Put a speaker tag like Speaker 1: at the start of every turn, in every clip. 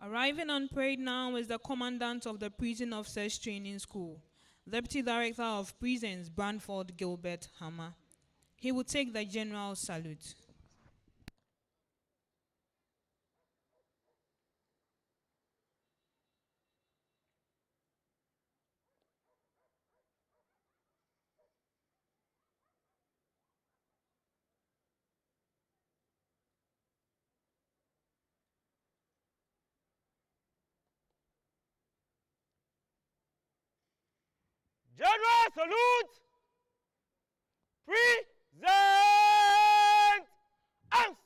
Speaker 1: Arriving on parade now is the commandant of the Prison Officers Training School, Deputy Director of Prisons, Branford Gilbert Hammer. He will take the general salute.
Speaker 2: General salute! Present arms!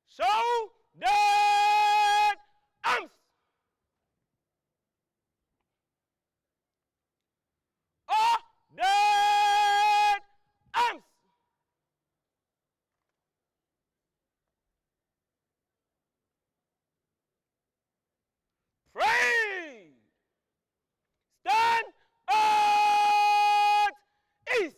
Speaker 2: Show that arms! That arms! Pray! Stand at ease!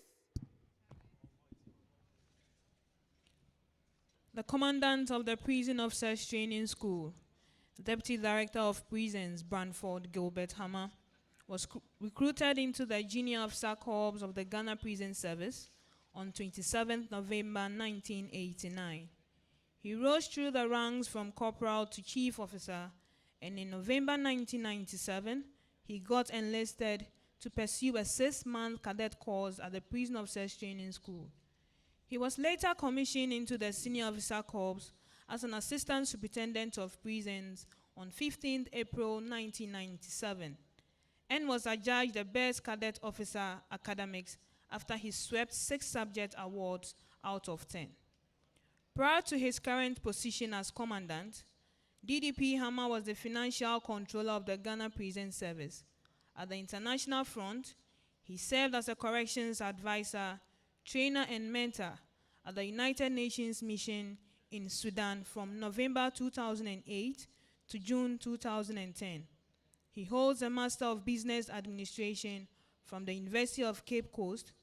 Speaker 1: The commandant of the Prison Officers Training School, Deputy Director of Prisons, Branford Gilbert Hammer, was recruited into the Junior Officer Corps of the Ghana Prison Service on 27 November 1989. He rose through the ranks from corporal to chief officer, and in November 1997, he got enlisted to pursue a 6-month cadet course at the Prison Officers Training School. He was later commissioned into the Senior Officer Corps as an Assistant Superintendent of Prisons on 15 April 1997 and was adjudged the Best Cadet Officer Academics after he swept 6 subject awards out of 10. Prior to his current position as Commandant, DDP Hammer was the Financial Controller of the Ghana Prison Service. At the international front, he served as a corrections advisor, trainer and mentor at the United Nations Mission in Sudan from November 2008 to June 2010. He holds a Master of Business Administration from the University of Cape Coast,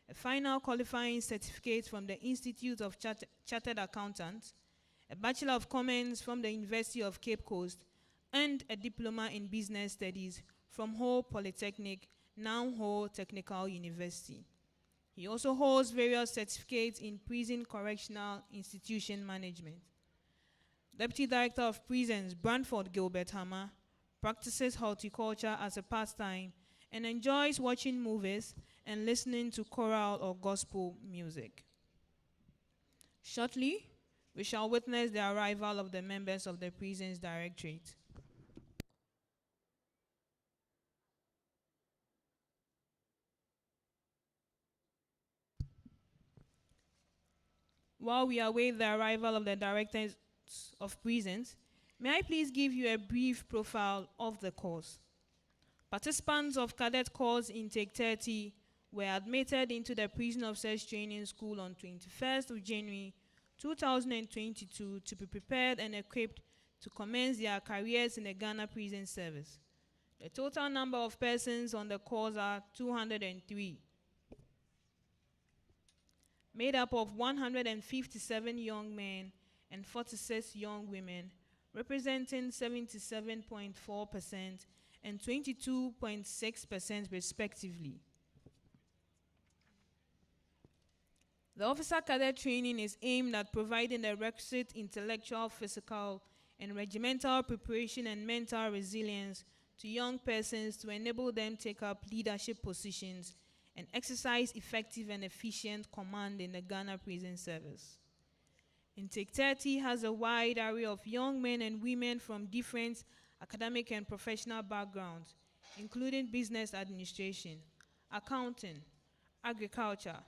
Speaker 1: a final qualifying certificate from the Institute of Chartered Accountants, a Bachelor of Commerce from the University of Cape Coast, and a Diploma in Business Studies from Ho Polytechnic, now Ho Technical University. He also holds various certificates in prison correctional institution management. Deputy Director of Prisons, Branford Gilbert Hammer, practices horticulture as a pastime and enjoys watching movies and listening to choral or gospel music. Shortly, we shall witness the arrival of the members of the Prisons Directorate. While we await the arrival of the Directors of Prisons, may I please give you a brief profile of the course. Participants of Cadet Course Intake 30 were admitted into the Prison Officers Training School on 21st of January 2022 to be prepared and equipped to commence their careers in the Ghana Prison Service. The total number of persons on the course are 203, made up of 157 young men and 46 young women, representing 77.4% and 22.6% respectively. The officer cadet training is aimed at providing the requisite intellectual, physical, and regimental preparation and mental resilience to young persons to enable them take up leadership positions and exercise effective and efficient command in the Ghana Prison Service. Intake 30 has a wide array of young men and women from different academic and professional backgrounds, including business administration, accounting, agriculture,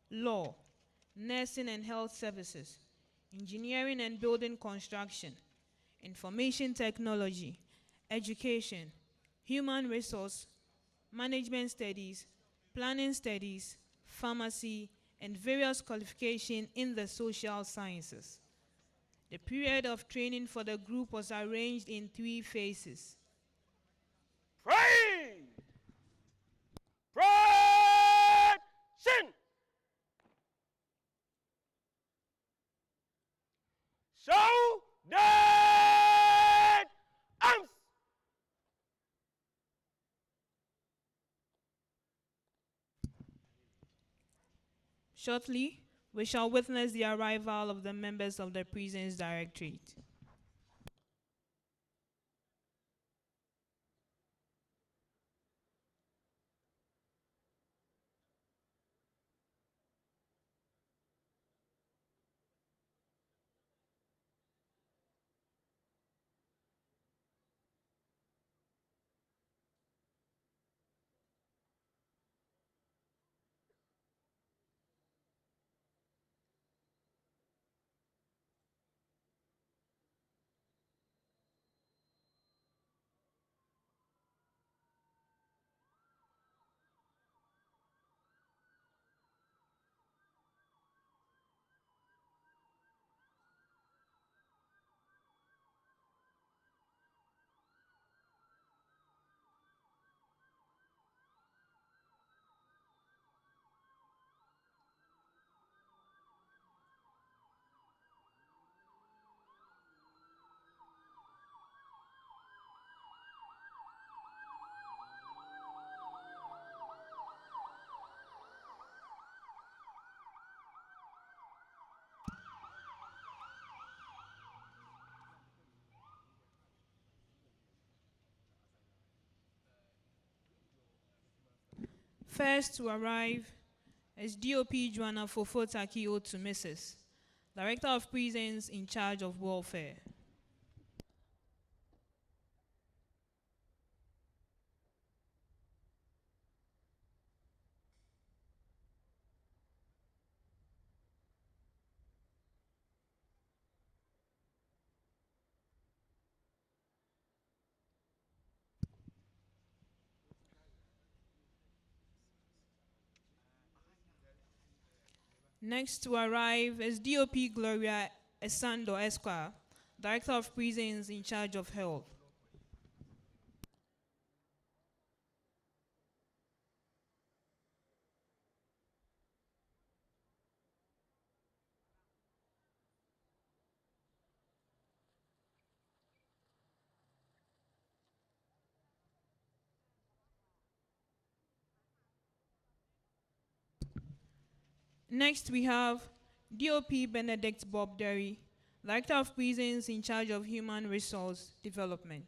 Speaker 1: law, nursing and health services, engineering and building construction, information technology, education, human resource, management studies, planning studies, pharmacy, and various qualifications in the social sciences. The period of training for the group was arranged in 3 phases.
Speaker 2: Pray! Pray! Shin! Show dead arms!
Speaker 1: Shortly, we shall witness the arrival of the members of the prison's directorate. First to arrive is DOP Joanna Fofotaki to Mrs., Director of Prisons in charge of welfare. Next to arrive is DOP Gloria Esando Esquire, Director of Prisons in charge of health. Next we have DOP Benedict Bob Derry, Director of Prisons in charge of human resource development.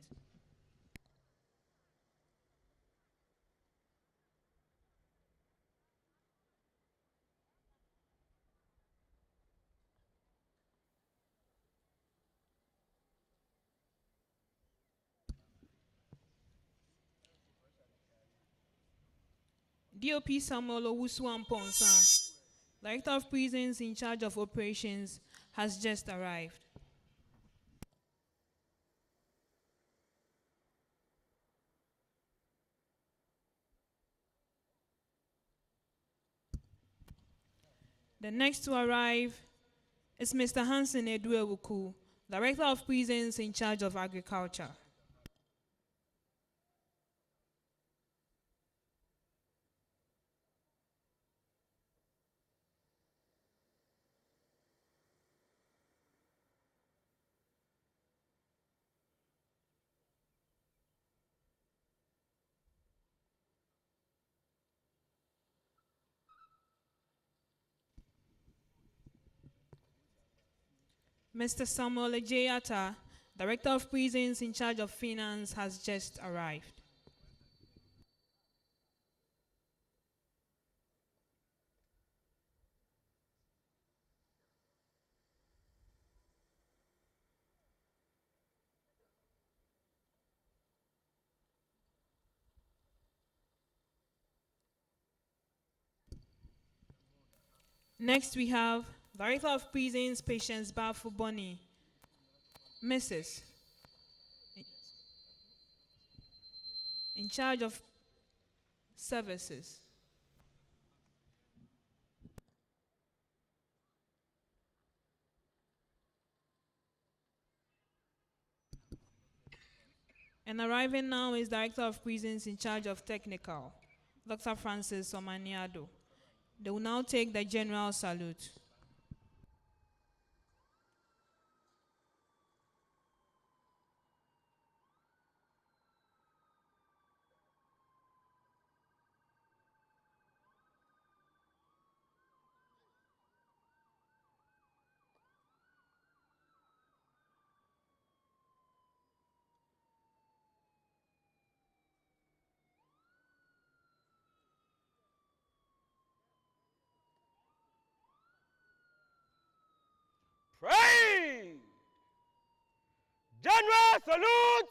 Speaker 1: DOP Samuel Owusu Amponsa, Director of Prisons in charge of operations, has just arrived. The next to arrive is Mr. Hansen Eduewuku, Director of Prisons in charge of agriculture. Mr. Samuel Ejeyata, Director of Prisons in charge of finance, has just arrived. Next we have Director of Prisons, Patience Bafu Boni, Mrs., in charge of services. And arriving now is Director of Prisons in charge of Technical, Dr. Francis Omaniado. They will now take the general salute.
Speaker 2: Praise! General salute!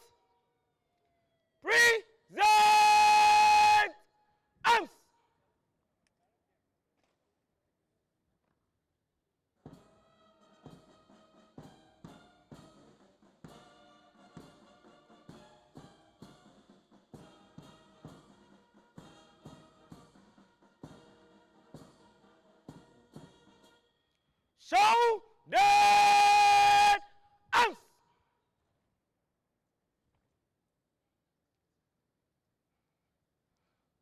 Speaker 2: Present arms! Show that arms!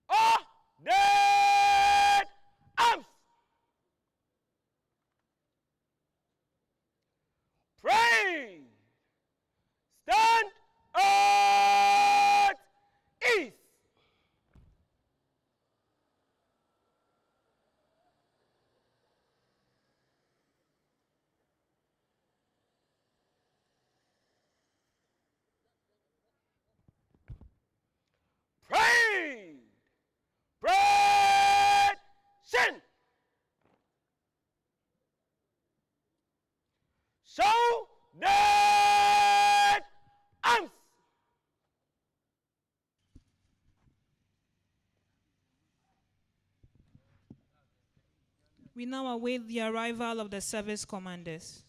Speaker 2: Oh, that arms! Praise! Stand at ease! Praise! Present! Show that arms!
Speaker 1: We now await the arrival of the service commanders.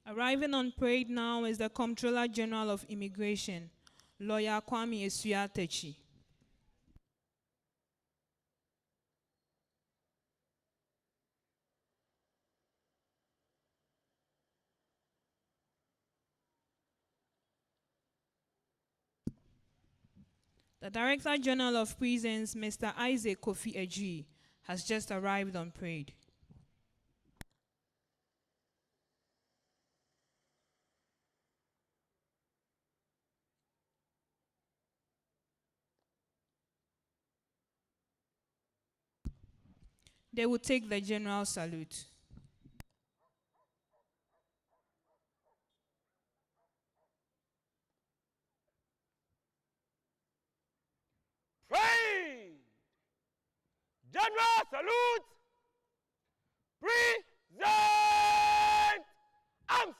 Speaker 1: Arriving on parade now is the Comptroller General of Immigration, Lawyer Kwame Esuatechi. The Director General of Prisons, Mr. Isaac Kofi Eji, has just arrived on parade. They will take the general salute.
Speaker 2: Praise! General salute! Present arms!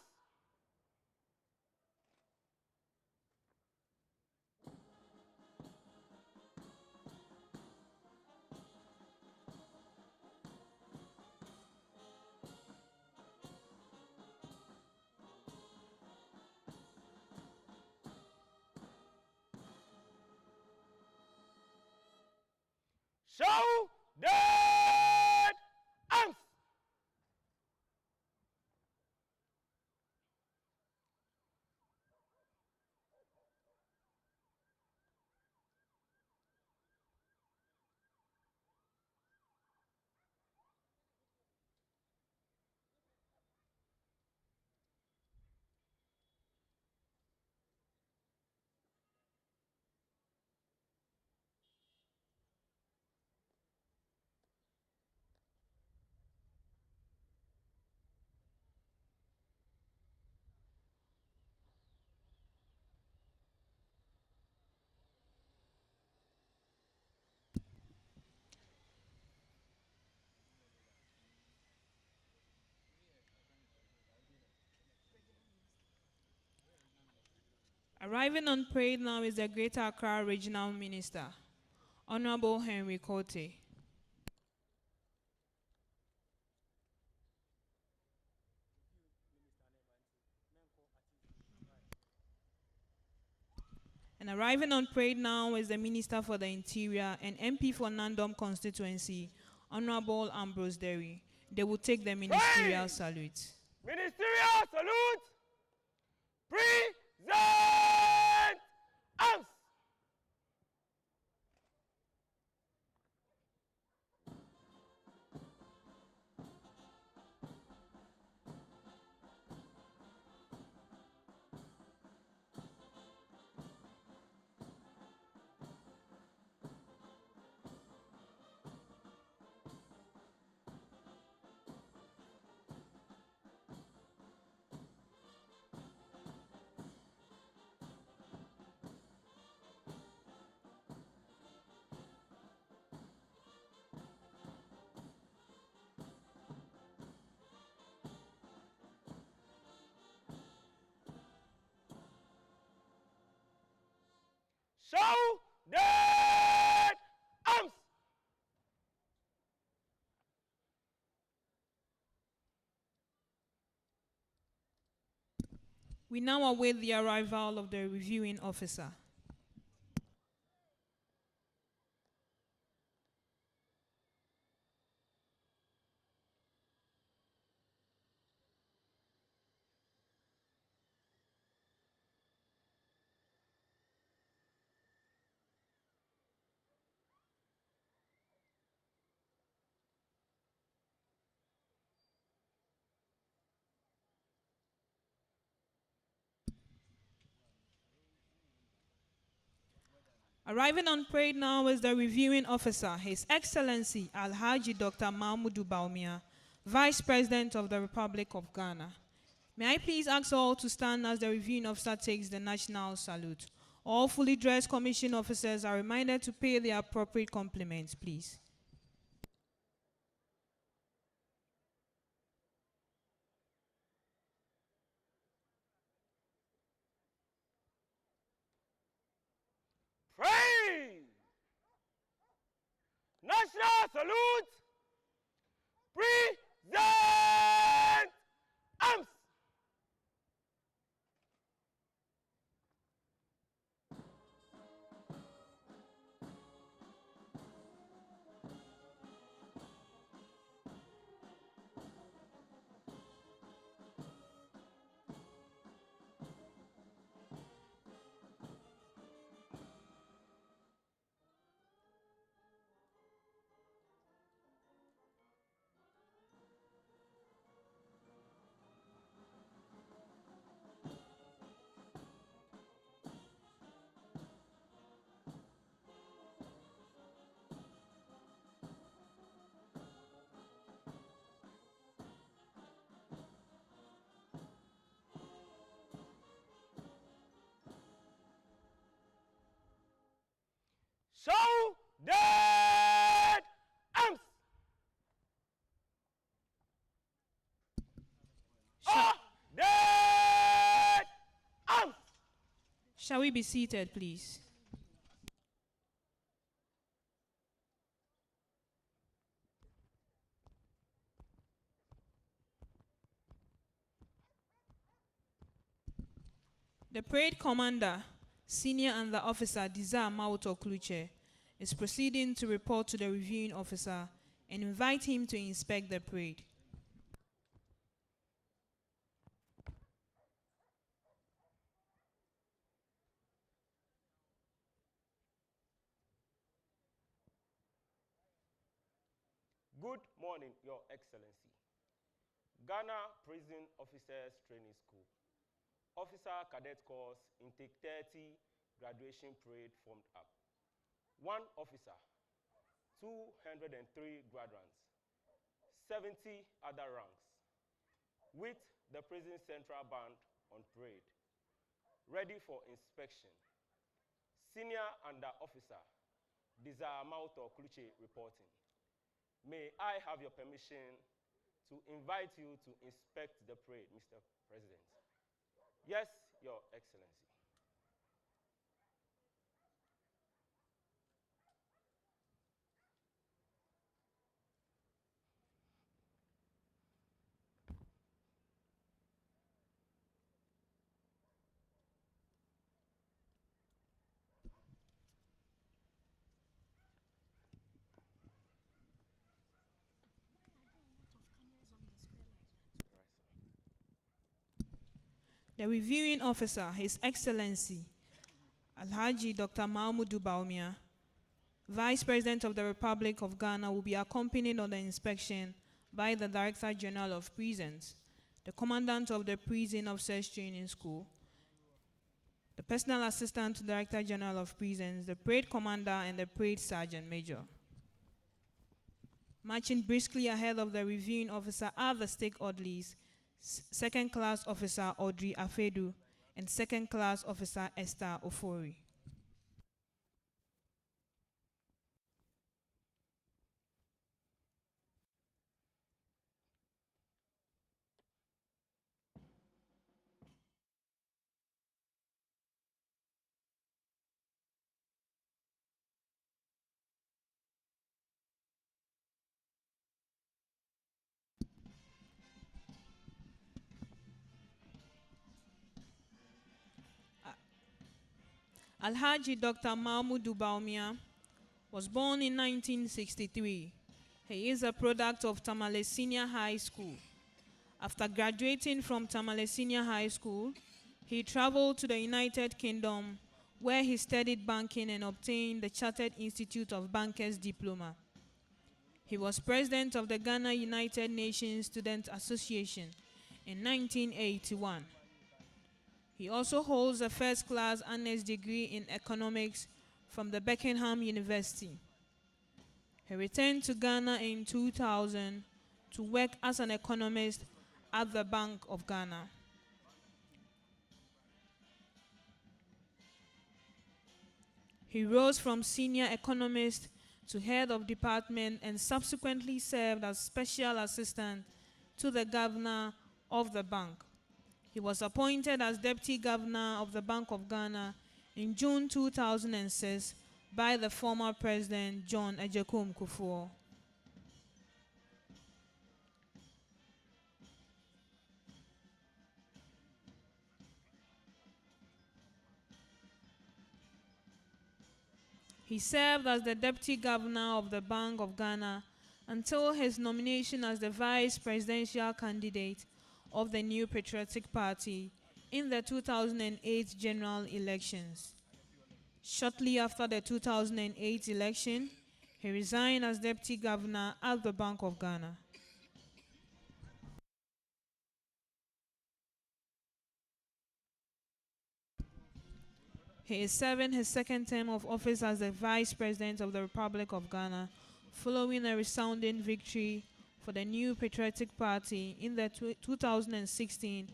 Speaker 2: Show that arms!
Speaker 1: Arriving on parade now is the Greater Accra Regional Minister, Honorable Henry Kote. And arriving on parade now is the Minister for the Interior and MP for Nandom constituency, Honorable Ambrose Derry. They will take the ministerial salute.
Speaker 2: Ministerial salute. Present arms. Show dead arms.
Speaker 1: We now await the arrival of the reviewing officer. Arriving on parade now is the reviewing officer, His Excellency Alhaji Dr. Mahamudu Bawumia, Vice President of the Republic of Ghana. May I please ask all to stand as the reviewing officer takes the national salute. All fully dressed commission officers are reminded to pay their appropriate compliments, please.
Speaker 2: Praise. National salute. Present arms. Show dead arms. Dead arms.
Speaker 1: Shall we be seated, please? The parade commander, senior under officer Desire Mauto Kluche, is proceeding to report to the reviewing officer and invite him to inspect the parade.
Speaker 2: Good morning, Your Excellency. Ghana Prison Officers Training School. Officer Cadet course intake 30 graduation parade formed up. One officer, 203 graduates, 70 other ranks, with the prison central band on parade, ready for inspection. Senior under officer, Desire Mauto Kluche reporting. May I have your permission to invite you to inspect the parade, Mr. President? Yes, Your Excellency.
Speaker 1: The reviewing officer, His Excellency, Alhaji Dr. Mahamudu Bawumia, Vice President of the Republic of Ghana, will be accompanied on the inspection by the Director General of Prisons, the Commandant of the Prison Officers Training School, the Personal Assistant to the Director General of Prisons, the Parade Commander, and the Parade Sergeant Major. Marching briskly ahead of the reviewing officer are the stake orderlies, Second Class Officer Audrey Afedu and Second Class Officer Esther Ofori. Alhaji Dr. Mahamudu Bawumia was born in 1963. He is a product of Tamale Senior High School. After graduating from Tamale Senior High School, he traveled to the United Kingdom, where he studied banking and obtained the Chartered Institute of Bankers Diploma. He was president of the Ghana United Nations Student Association in 1981. He also holds a first-class honors degree in economics from the Beckenham University. He returned to Ghana in 2000 to work as an economist at the Bank of Ghana. He rose from senior economist to head of department and subsequently served as special assistant to the governor of the bank. He was appointed as deputy governor of the Bank of Ghana in June 2006 by the former president John Ejekum Kufuor. He served as the deputy governor of the Bank of Ghana until his nomination as the vice presidential candidate of the New Patriotic Party in the 2008 general elections. Shortly after the 2008 election, he resigned as deputy governor at the Bank of Ghana. He is serving his second term of office as the Vice President of the Republic of Ghana, following a resounding victory for the New Patriotic Party in the 2016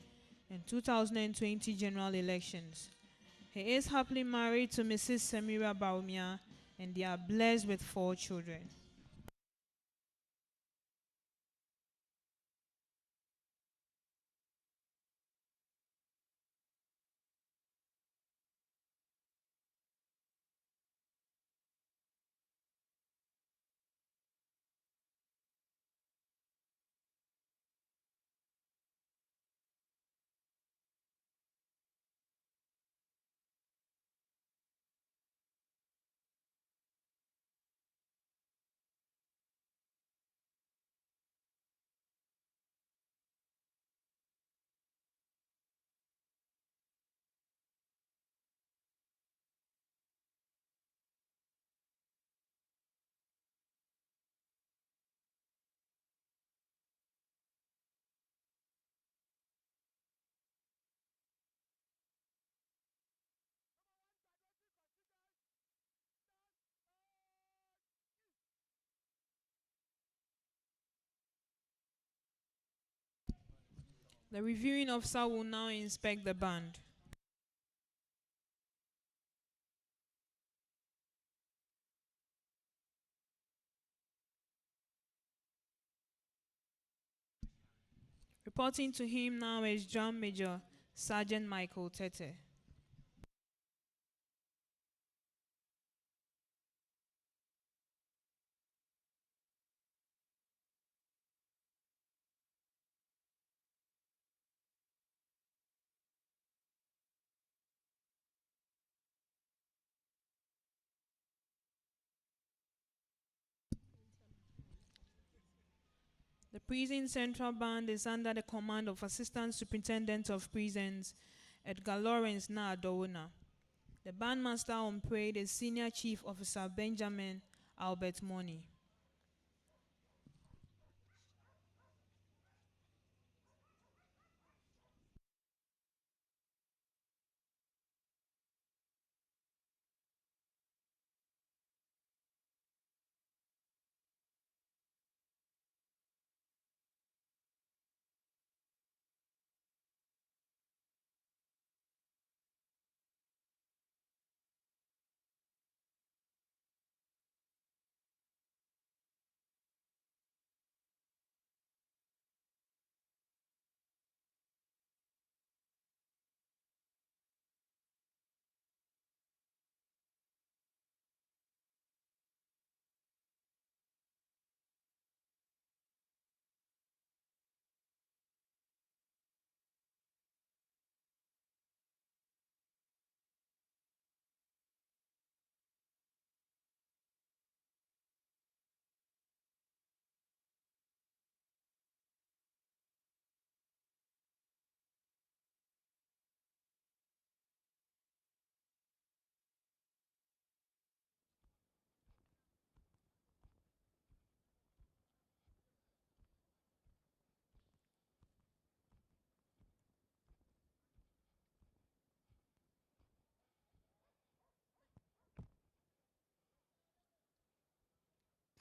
Speaker 1: and 2020 general elections. He is happily married to Mrs. Samira Bawumia, and they are blessed with 4 children. The reviewing officer will now inspect the band. Reporting to him now is Drum Major Sergeant Michael Tete. The Prison Central Band is under the command of Assistant Superintendent of Prisons, Edgar Lawrence Naadowona. The bandmaster on parade is Senior Chief Officer Benjamin Albert Money.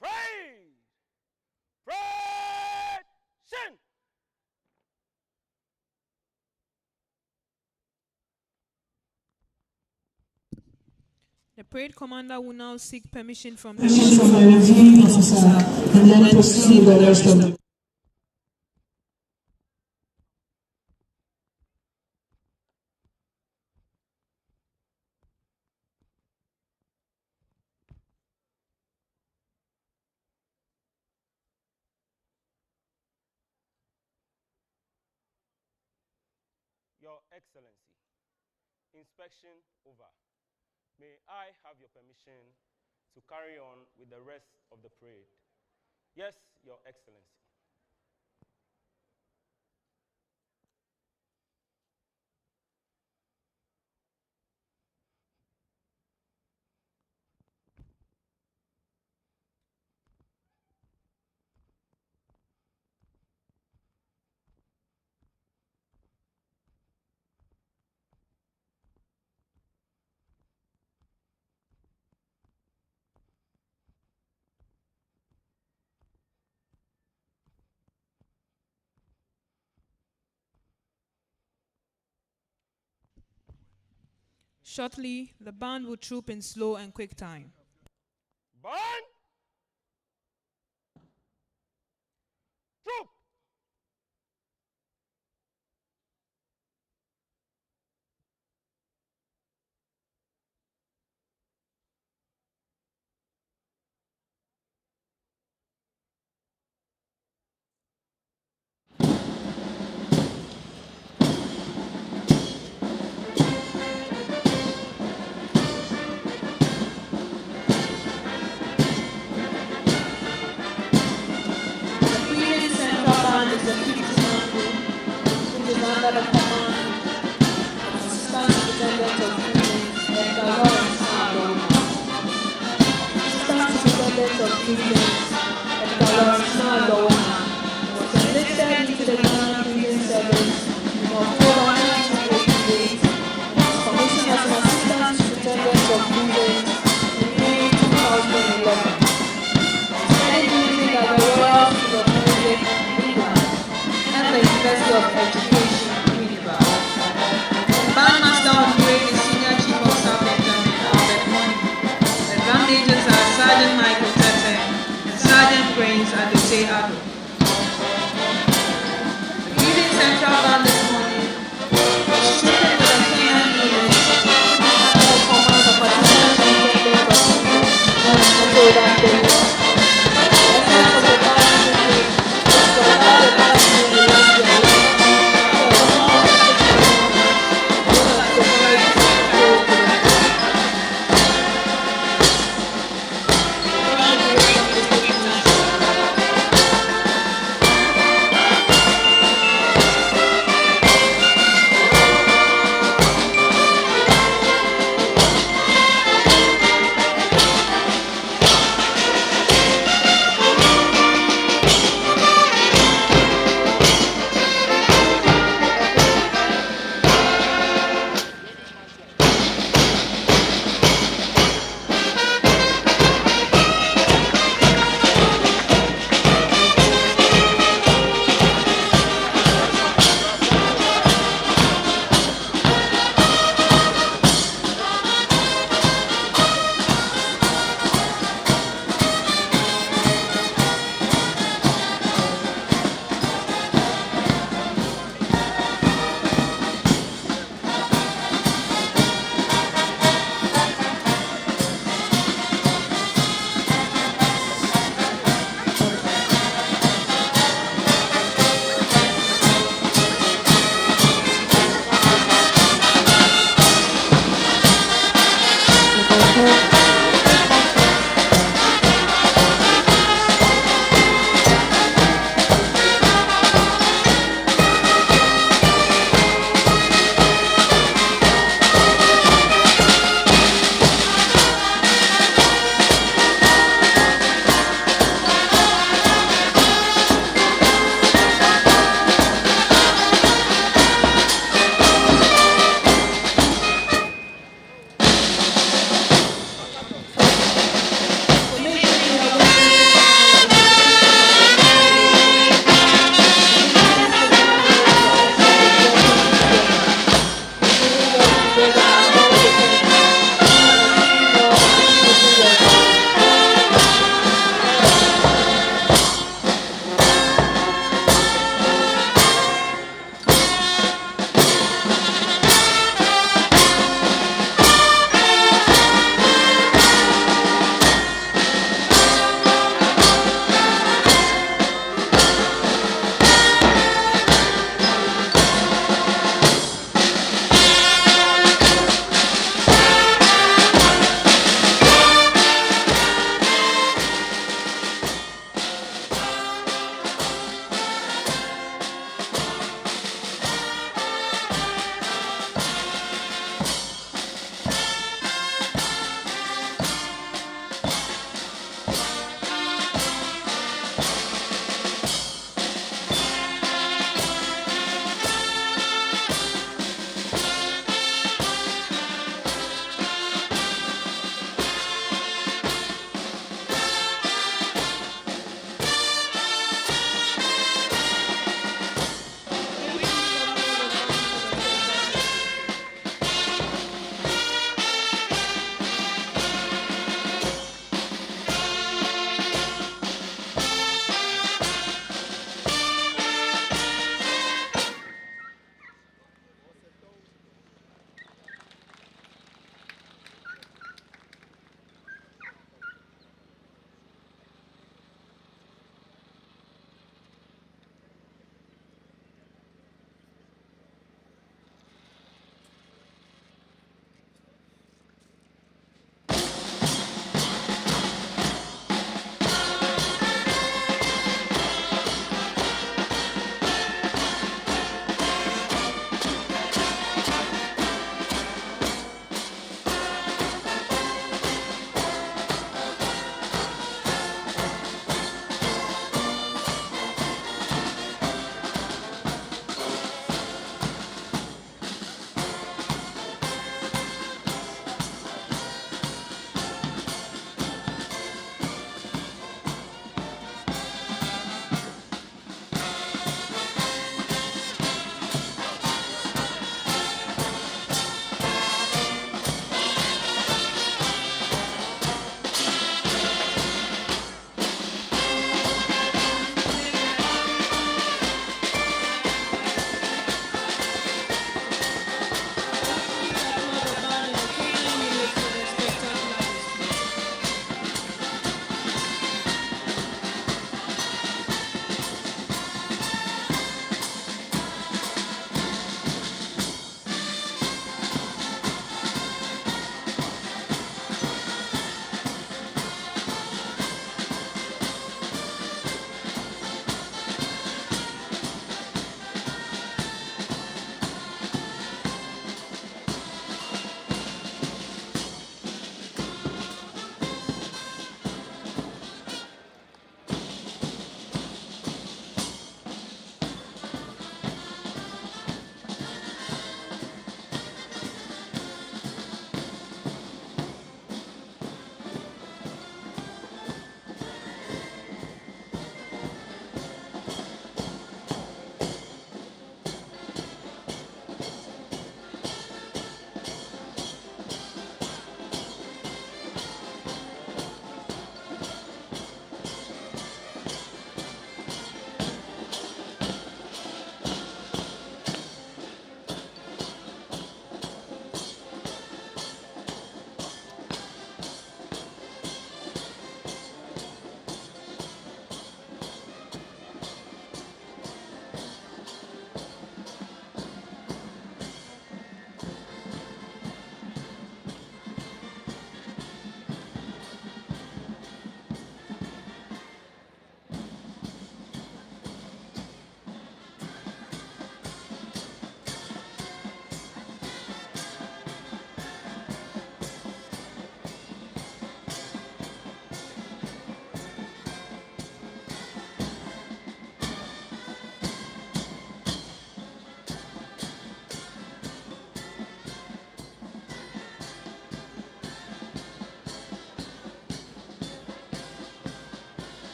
Speaker 2: Praise! Praise!
Speaker 1: The parade commander will now seek permission from the
Speaker 3: reviewing officer and then proceed with the rest of the
Speaker 2: Your Excellency, inspection over. May I have your permission to carry on with the rest of the parade? Yes, Your Excellency.
Speaker 1: Shortly, the band will troop in slow and quick time.
Speaker 2: Band! Troop!
Speaker 1: Under the command of Assistant Superintendent of Prisons, Edgar Lawrence Naadowona. Assistant Superintendent of Prisons, Edgar Lawrence Naadowona, was enlisted into the Ghana Prison Service in October 1988 and was commissioned as an Assistant Superintendent of Prisons in May 2011. He studied music at the Royal School of Music, England, and the University of Education. Bandmaster on parade is Senior Chief Officer Benjamin Albert Money. The drum majors are Sergeant Michael Tete and Sergeant Prince Adute Ado. The Prison Central Band this morning was trooping with a Kenyan unit under the command of Assistant Superintendent of Prisons and Soda Benjamin. The essence of the band unit was to allow the band to relax their life.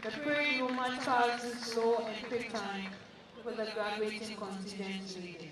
Speaker 1: The parade will march past in slow and quick time with the graduating contingent leading.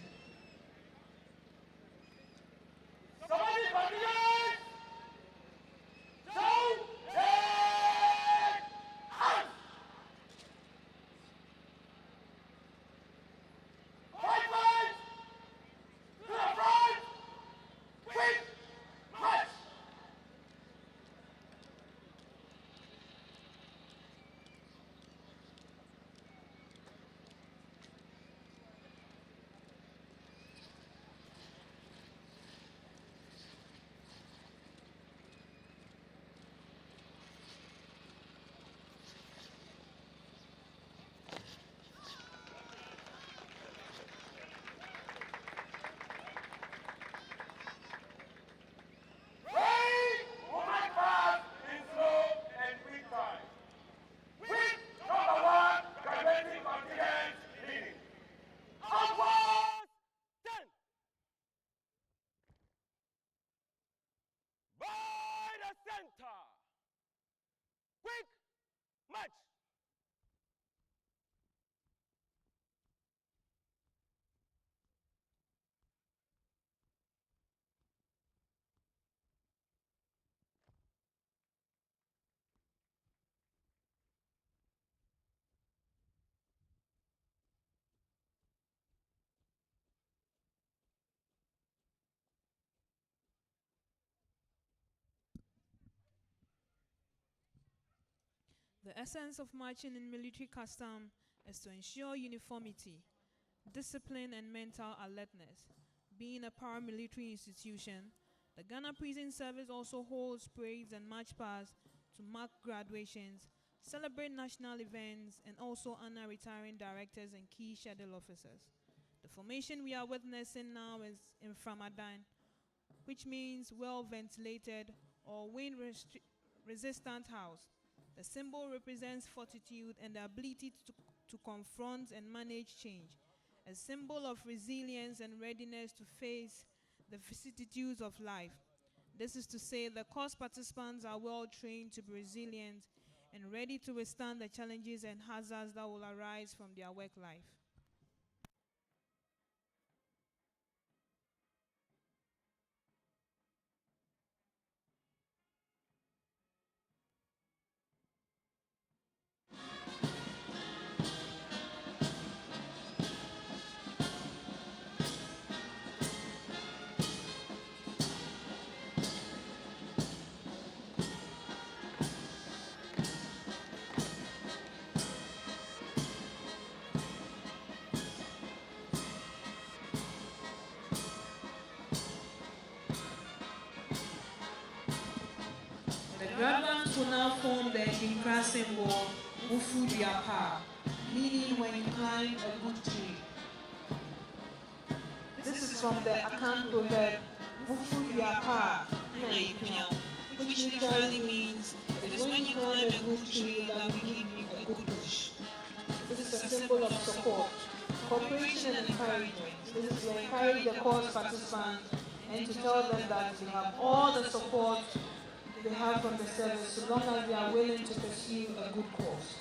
Speaker 1: The essence of marching in military custom is to ensure uniformity, discipline, and mental alertness. Being a paramilitary institution, the Ghana Prison Service also holds parades and march pasts to mark graduations, celebrate national events, and also honor retiring directors and key schedule officers. The formation we are witnessing now is in Framadan, which means well-ventilated or wind-resistant house. The symbol represents fortitude and the ability to confront and manage change, a symbol of resilience and readiness to face the vicissitudes of life. This is to say the course participants are well trained to be resilient and ready to withstand the challenges and hazards that will arise from their work life. The graduates will now form the Kinkra symbol, Ufu Diapa, meaning when you climb a good tree. This is from the Akan proverb, Ufu Diapa, which literally means it is when you climb a good tree that will give you a good push. This is a symbol of support, cooperation and encouragement. This is to encourage the course participants and to tell them that they have all the support they have from the service so long as they are willing to pursue a good course.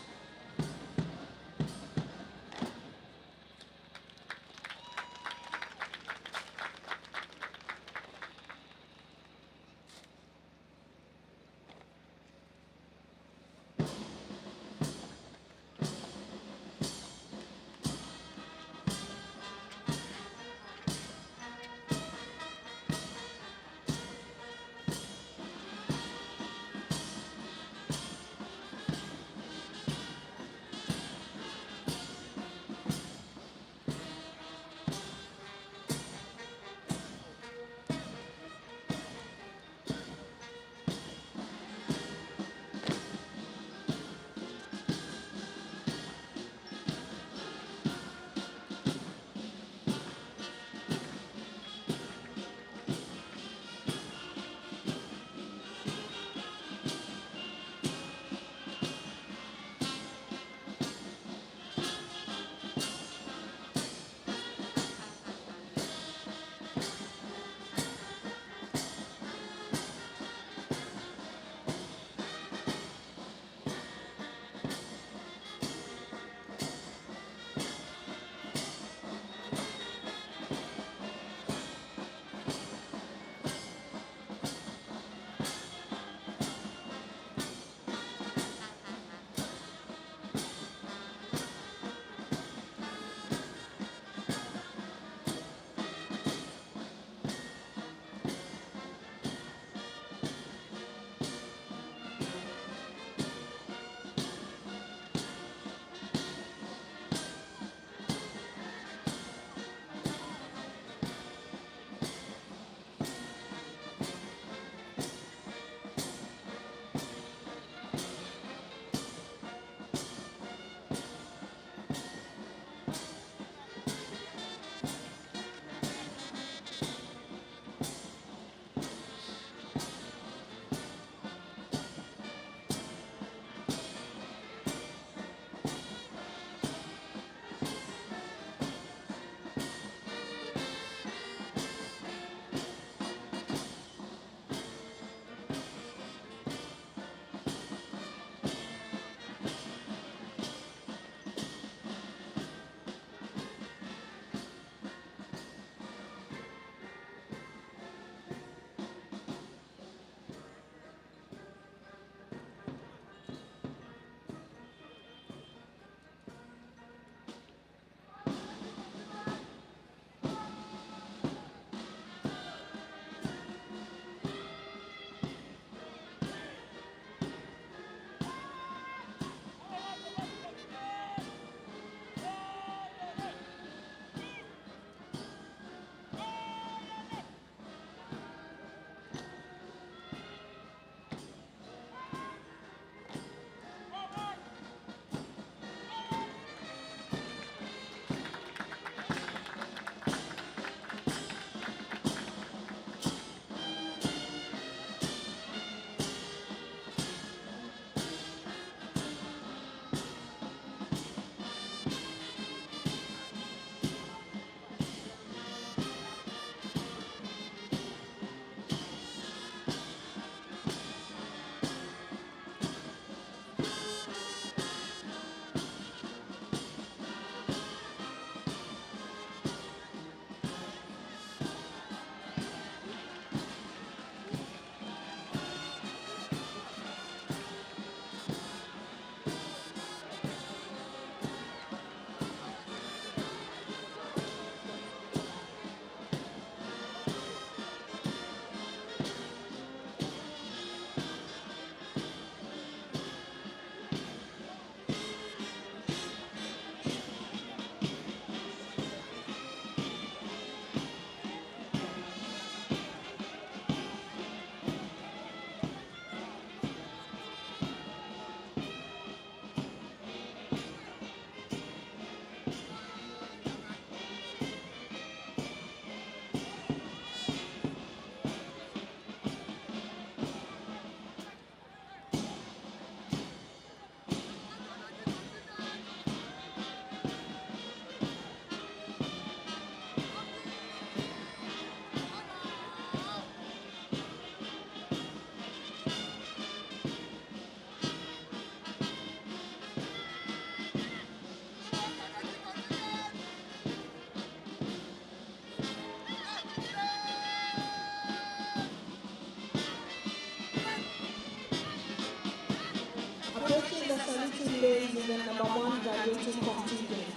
Speaker 3: days in the number 1 graduating contingent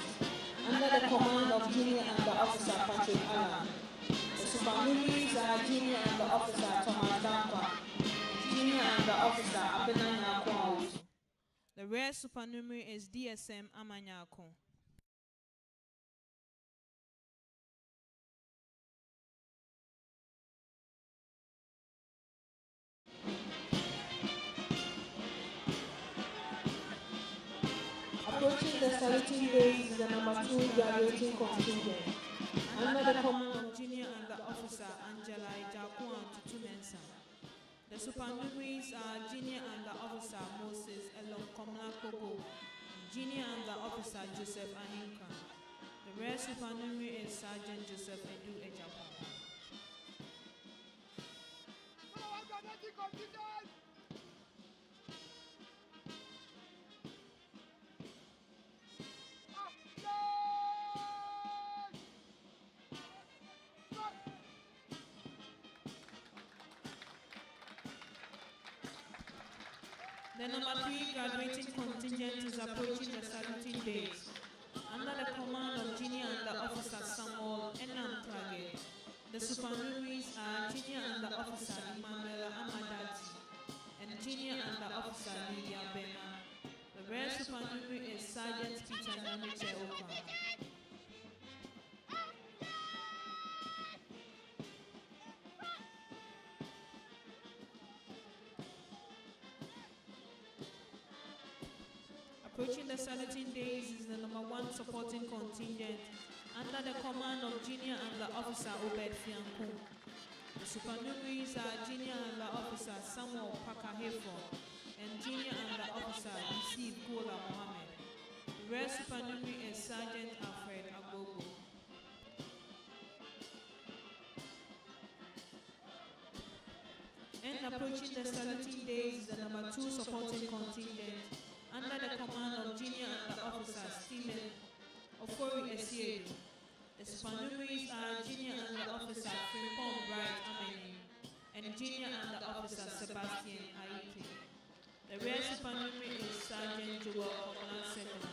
Speaker 3: under the command of Junior Under Officer Patrick Allen. The supernumeraries are Junior Under Officer Thomas Dampa and Junior Under Officer Abenanya Kwao.
Speaker 1: The rare supernumerary is DSM Amanyako.
Speaker 3: Approaching the saluting days is the number 2 graduating contingent under the command of
Speaker 1: Junior Under Officer Angela Ijakuan Tutumensa. The supernumeraries are Junior Under Officer Moses Elonkomla Kogo and Junior Under Officer Joseph Ahinka. The rare supernumerary is Sergeant Joseph Edu Ejapo. The number 3 graduating contingent is approaching the saluting days under the command of Junior Under Officer Samuel Enam Plage. The supernumeraries are Junior Under Officer Emmanuel Amadati and Junior Under Officer Lydia Bema. The rare supernumerary is Sergeant Peter Namiche Oka. Approaching the saluting days is the number 1 supporting contingent under the command of Junior Under Officer Obed Fianku. The supernumeraries are Junior Under Officer Samuel Pakahefo and Junior Under Officer Yusuf Kola Mohammed. The rare supernumerary is Sergeant Alfred Agogo. And approaching the saluting days is the number 2 supporting contingent under the command of Junior Under Officer Stephen Ofori Esiedu. The supernumeraries are Junior Under Officer Frimpong Bright Ameni and Junior Under Officer Sebastian Aite. The rare supernumerary is Sergeant Joel Komlan Sekula.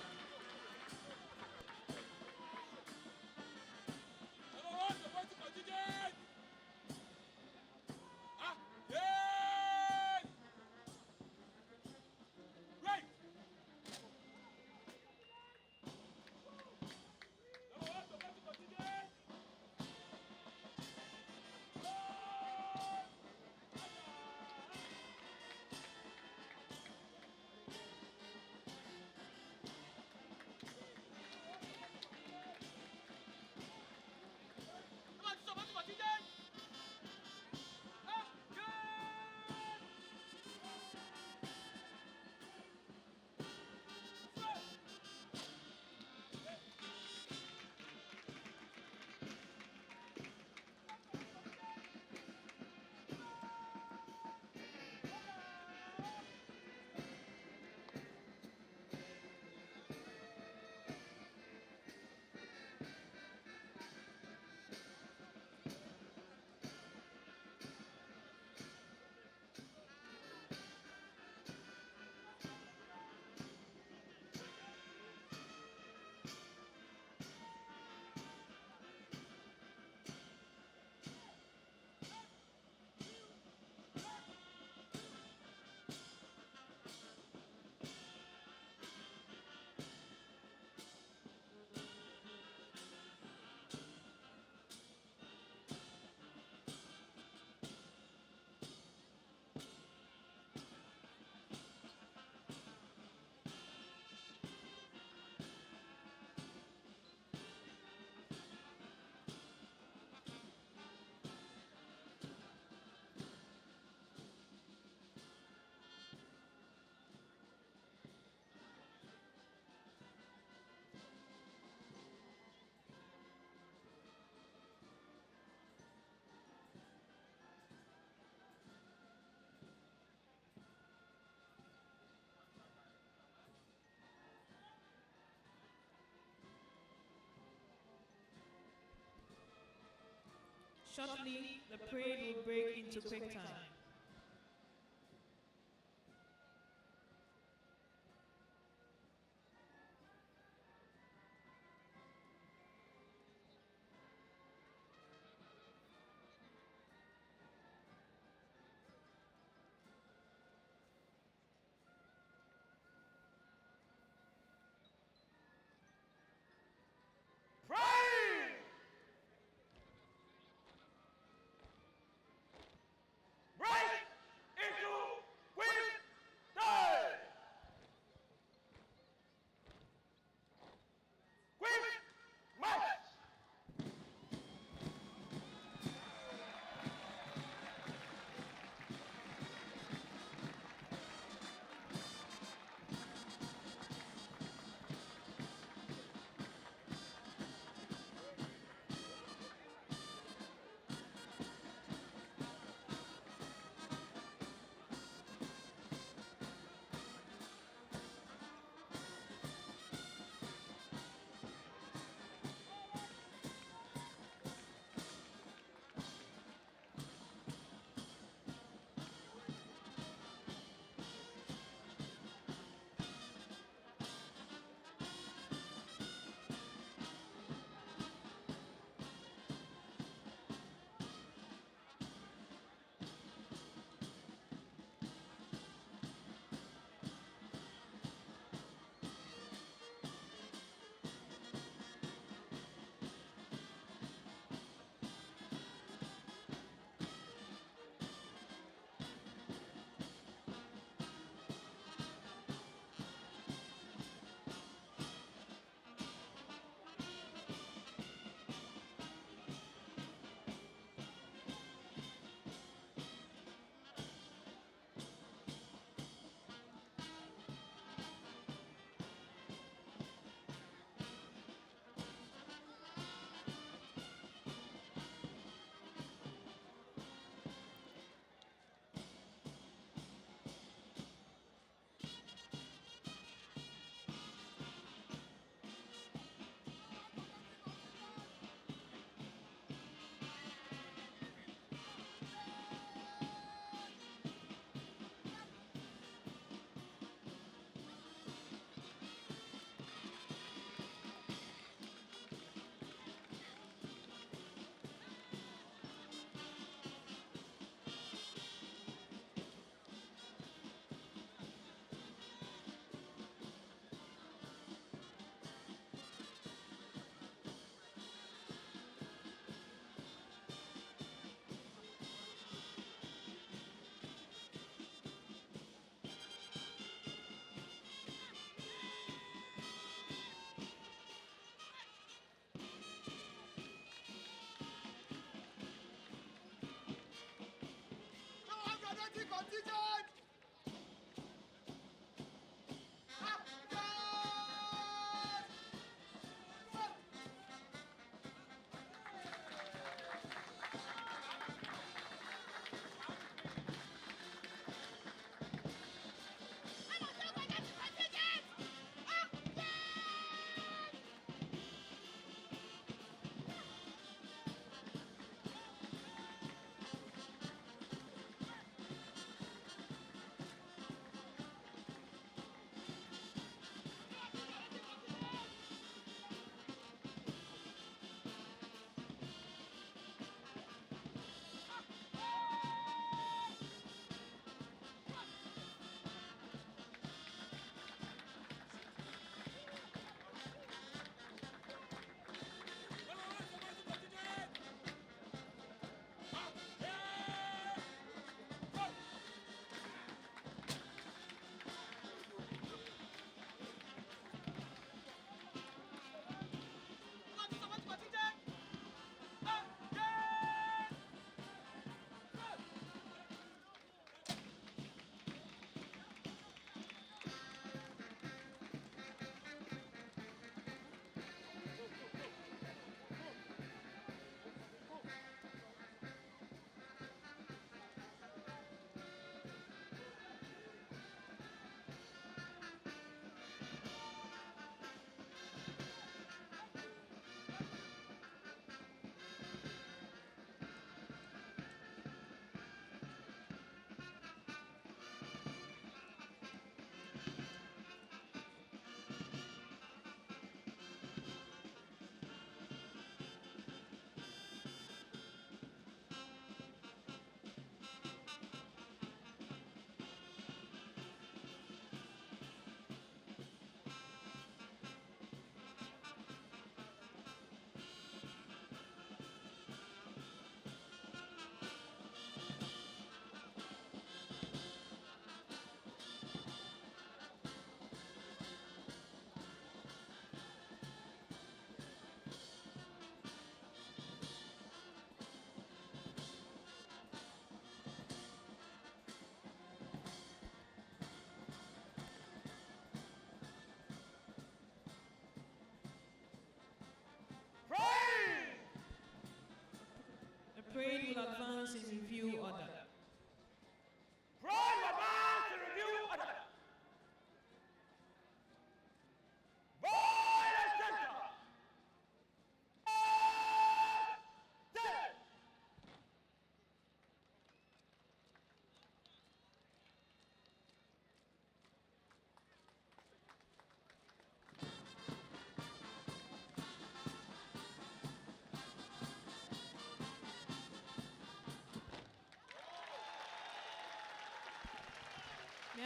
Speaker 1: Shortly, the parade will break into quick time.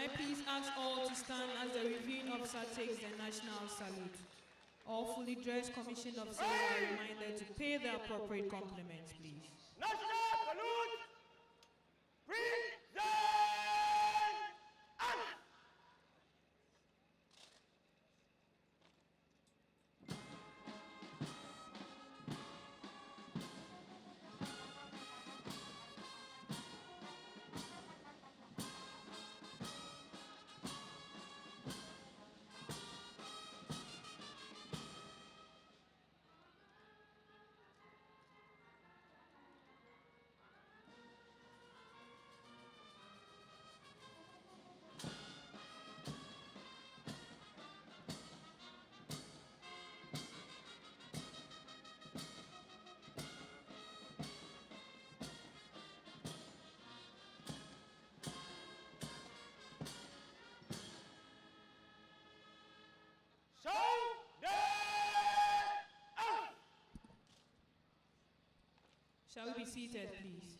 Speaker 1: I please ask all to stand as the reviewing officer takes the national salute. All fully dressed commissioned officers are reminded to pay the appropriate compliments, please.
Speaker 2: National salute! Present! Honor!
Speaker 1: Shall we be seated, please?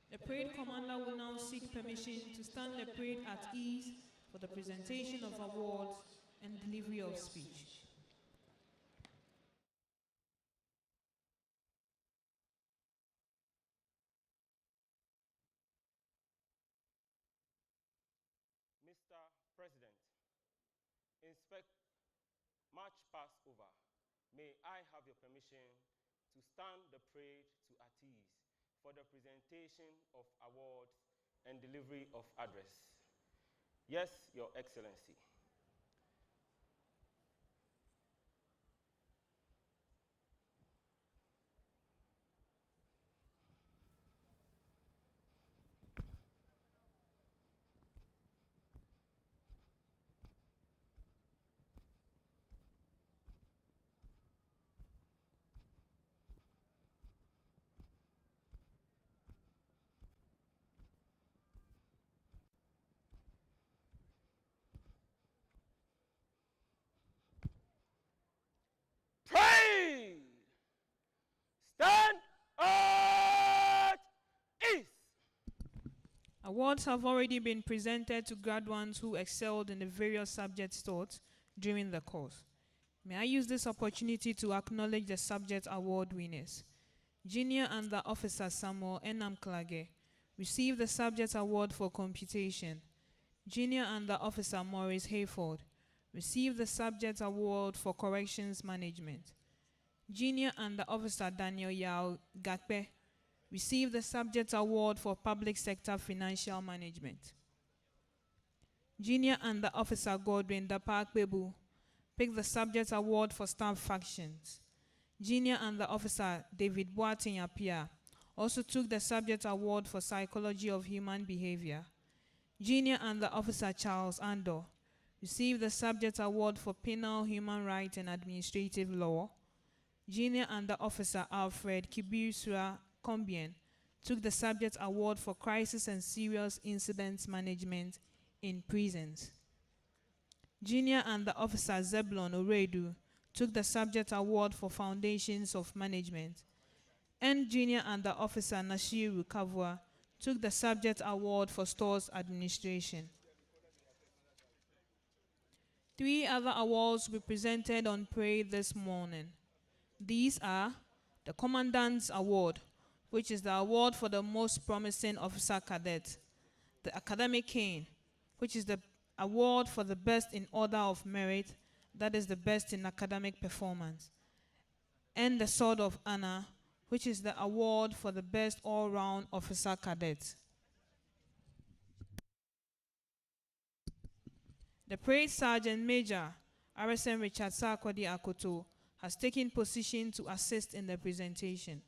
Speaker 1: The parade commander will now seek permission to stand the parade at ease for the presentation of awards and delivery of speech.
Speaker 2: Mr. President, inspect March past over. May I have your permission to stand the parade to at ease for the presentation of awards and delivery of address? Yes, Your Excellency. Parade! Stand at ease!
Speaker 1: Awards have already been presented to graduates who excelled in the various subjects taught during the course. May I use this opportunity to acknowledge the subject award winners. Junior Under Officer Samuel Enam Klage received the subject award for computation. Junior Under Officer Maurice Hayford received the subject award for corrections management. Junior Under Officer Daniel Yao Gakpe received the subject award for public sector financial management. Junior Under Officer Godwin Dapak-Bebu picked the subject award for staff functions. Junior Under Officer David Boating Apia also took the subject award for psychology of human behavior. Junior Under Officer Charles Andor received the subject award for penal human rights and administrative law. Junior Under Officer Alfred Kibusua Kombien took the subject award for crisis and serious incidents management in prisons. Junior Under Officer Zebulon Oredu took the subject award for foundations of management. And Junior Under Officer Nashiru Kavwa took the subject award for stores administration. 3 other awards will be presented on parade this morning. These are the Commandant's Award, which is the award for the most promising officer cadet; the Academic Cane, which is the award for the best in order of merit, that is the best in academic performance; and the Sword of Honor, which is the award for the best all-round officer cadet. The Parade Sergeant Major, RSM Richard Sarkodie Akoto, has taken position to assist in the presentation.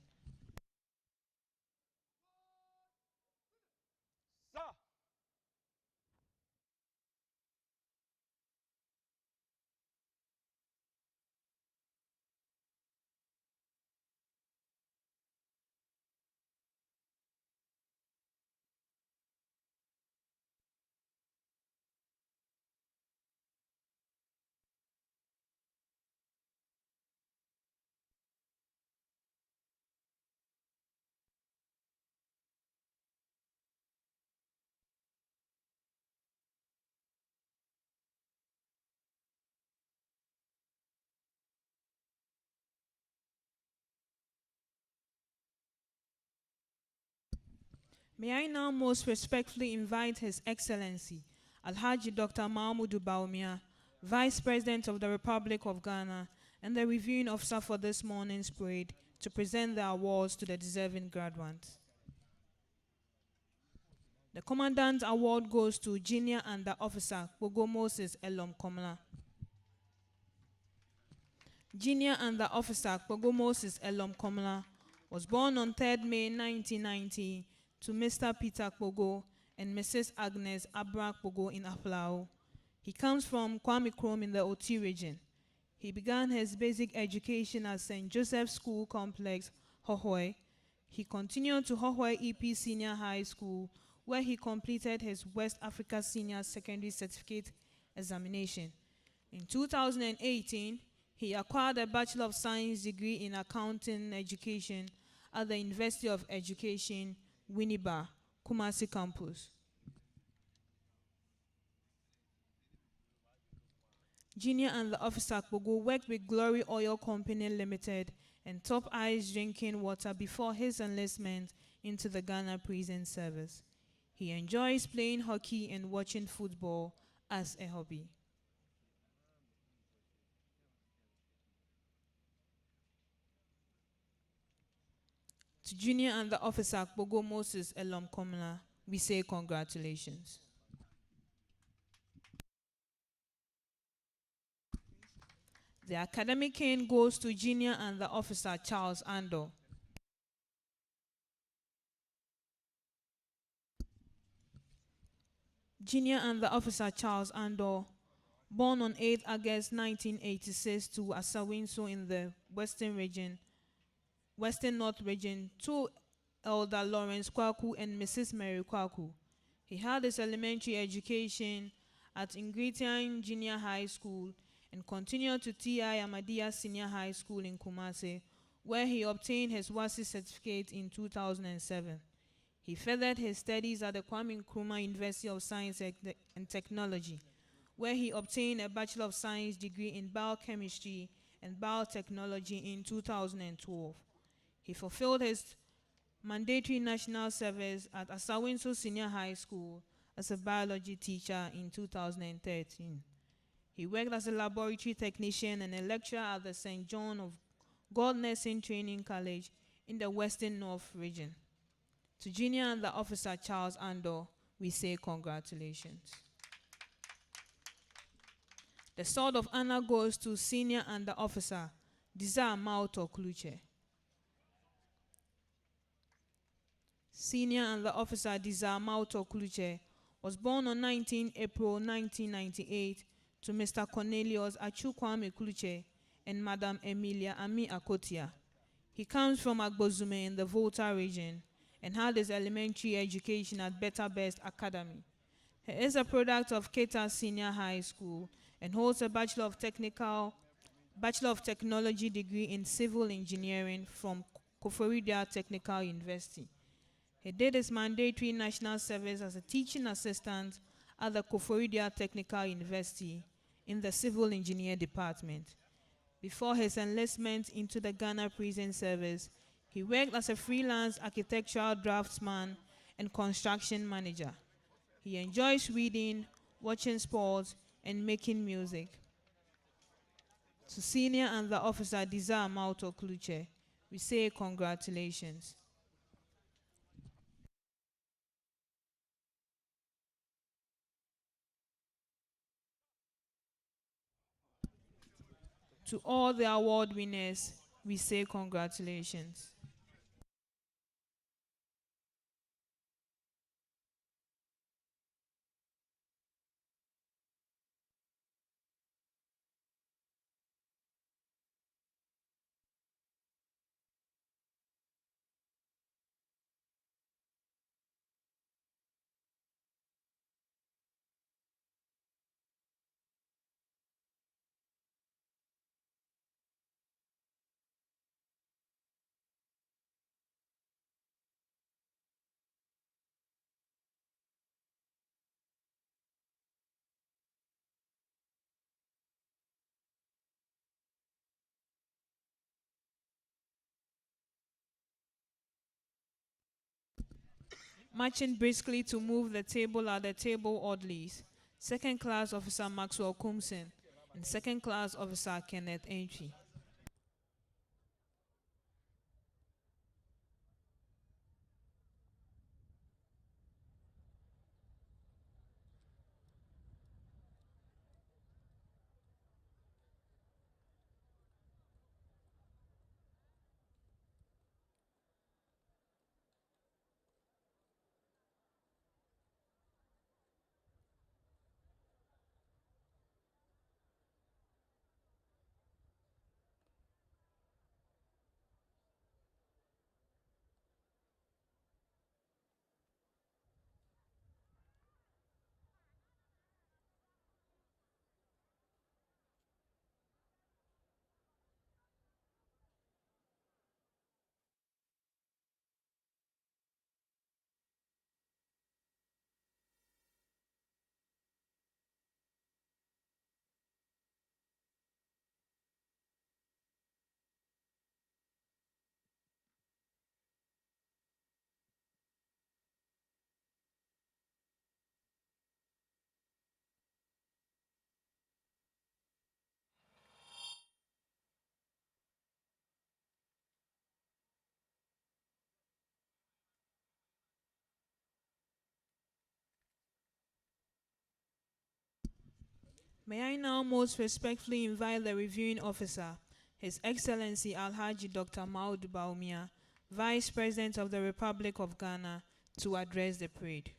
Speaker 1: May I now most respectfully invite His Excellency, Alhaji Dr. Mahamudu Bawumia, Vice President of the Republic of Ghana, and the reviewing officer for this morning's parade, to present the awards to the deserving graduates. The Commandant Award goes to Junior Under Officer Bogo Moses Elom Komla. Junior Under Officer Bogo Moses Elom Komla was born on 3rd May 1990 to Mr. Peter Kpogo and Mrs. Agnes Abra Kpogo in Aflao. He comes from Kwame Krom in the Oti region. He began his basic education at St. Joseph's School Complex, Hohoe. He continued to Hohoe EP Senior High School, where he completed his West Africa Senior Secondary Certificate examination. In 2018, he acquired a Bachelor of Science degree in Accounting Education at the University of Education, Winneba, Kumasi campus. Junior and the officer Kpogo worked with Glory Oil Company Limited and Top Ice Drinking Water before his enlistment into the Ghana Prison Service. He enjoys playing hockey and watching football as a hobby. To Junior and the officer Kpogo Moses Elom Komla, we say congratulations. The academic cane goes to Junior and the officer Charles Ando. Junior and the officer Charles Ando, born on 8 August 1986 to Asawinso in the Western North region, to Elder Lawrence Kwaku and Mrs. Mary Kwaku. He had his elementary education at Ingritian Junior High School and continued to T.I. Ahmadiyya Senior High School in Kumasi, where he obtained his WASI certificate in 2007. He furthered his studies at the Kwame Nkrumah University of Science and Technology, where he obtained a Bachelor of Science degree in Biochemistry and Biotechnology in 2012. He fulfilled his mandatory national service at Asawinso Senior High School as a biology teacher in 2013. He worked as a laboratory technician and a lecturer at the St. John of God Nursing Training College in the Western North region. To Junior and the officer Charles Ando, we say congratulations. The Sword of Honor goes to Senior and the officer Disa Mauto Kluche. Senior and the officer Disa Mauto Kluche was born on 19 April 1998 to Mr. Cornelius Achukwame Kluche and Madam Emilia Ami Akotia. He comes from Agbozume in the Volta region and had his elementary education at Better Best Academy. He is a product of Keta Senior High School and holds a Bachelor of Technology degree in Civil Engineering from Koforidua Technical University. He did his mandatory national service as a teaching assistant at the Koforidua Technical University in the Civil Engineer Department. Before his enlistment into the Ghana Prison Service, he worked as a freelance architectural draftsman and construction manager. He enjoys reading, watching sports, and making music. To Senior and the officer Disa Mauto Kluche, we say congratulations. To all the award winners, we say congratulations. Marching briskly to move the table are the table orderlies, Second Class Officer Maxwell Kumsen and Second Class Officer Kenneth Entry. May I now most respectfully invite the reviewing officer, His Excellency Alhaji Dr. Mahamudu Bawumia, Vice President of the Republic of Ghana, to address the parade.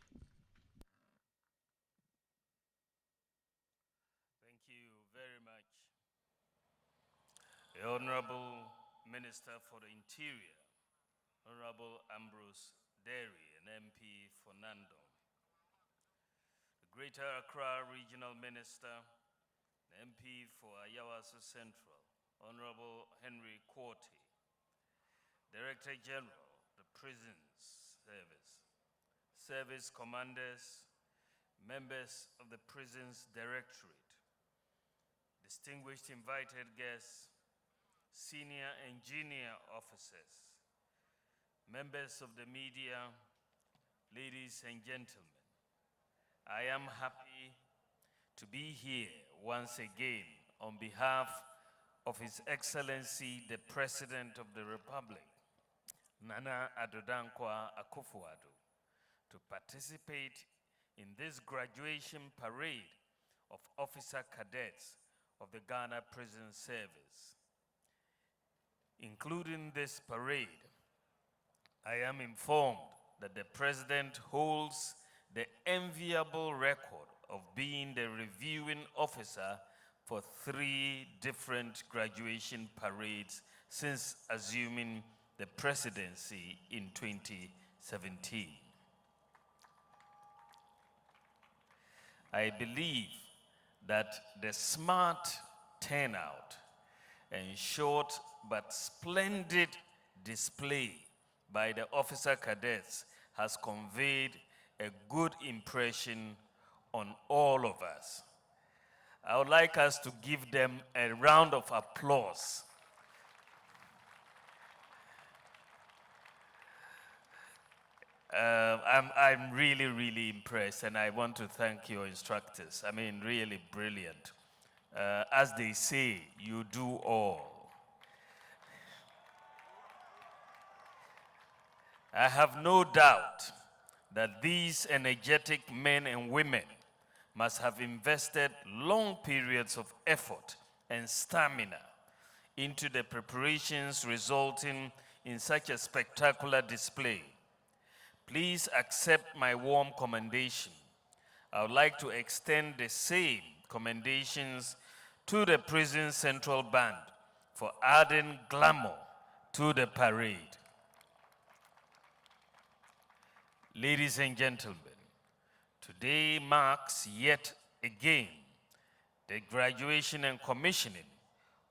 Speaker 4: Thank you very much. The Honorable Minister for the Interior, Honorable Ambrose Derry, and MP for Nandon, the Greater Accra Regional Minister, the MP for Ayawaso Central, Honorable Henry Quarty, Director General, the Prisons Service, Service Commanders, members of the Prisons Directorate, distinguished invited guests, senior and junior officers, members of the media, ladies and gentlemen, I am happy to be here once again on behalf of His Excellency, the President of the Republic, Nana Addo Dankwa Akufo-Addo, to participate in this graduation parade of officer cadets of the Ghana Prison Service. Including this parade, I am informed that the President holds the enviable record of being the reviewing officer for 3 different graduation parades since assuming the presidency in 2017. I believe that the smart turnout and short but splendid display by the officer cadets has conveyed a good impression on all of us. I would like us to give them a round of applause. I'm really, really impressed, and I want to thank your instructors. I mean, really brilliant. As they say, you do all. I have no doubt that these energetic men and women must have invested long periods of effort and stamina into the preparations resulting in such a spectacular display. Please accept my warm commendation. I would like to extend the same commendations to the Prison Central Band for adding glamour to the parade. Ladies and gentlemen, today marks yet again the graduation and commissioning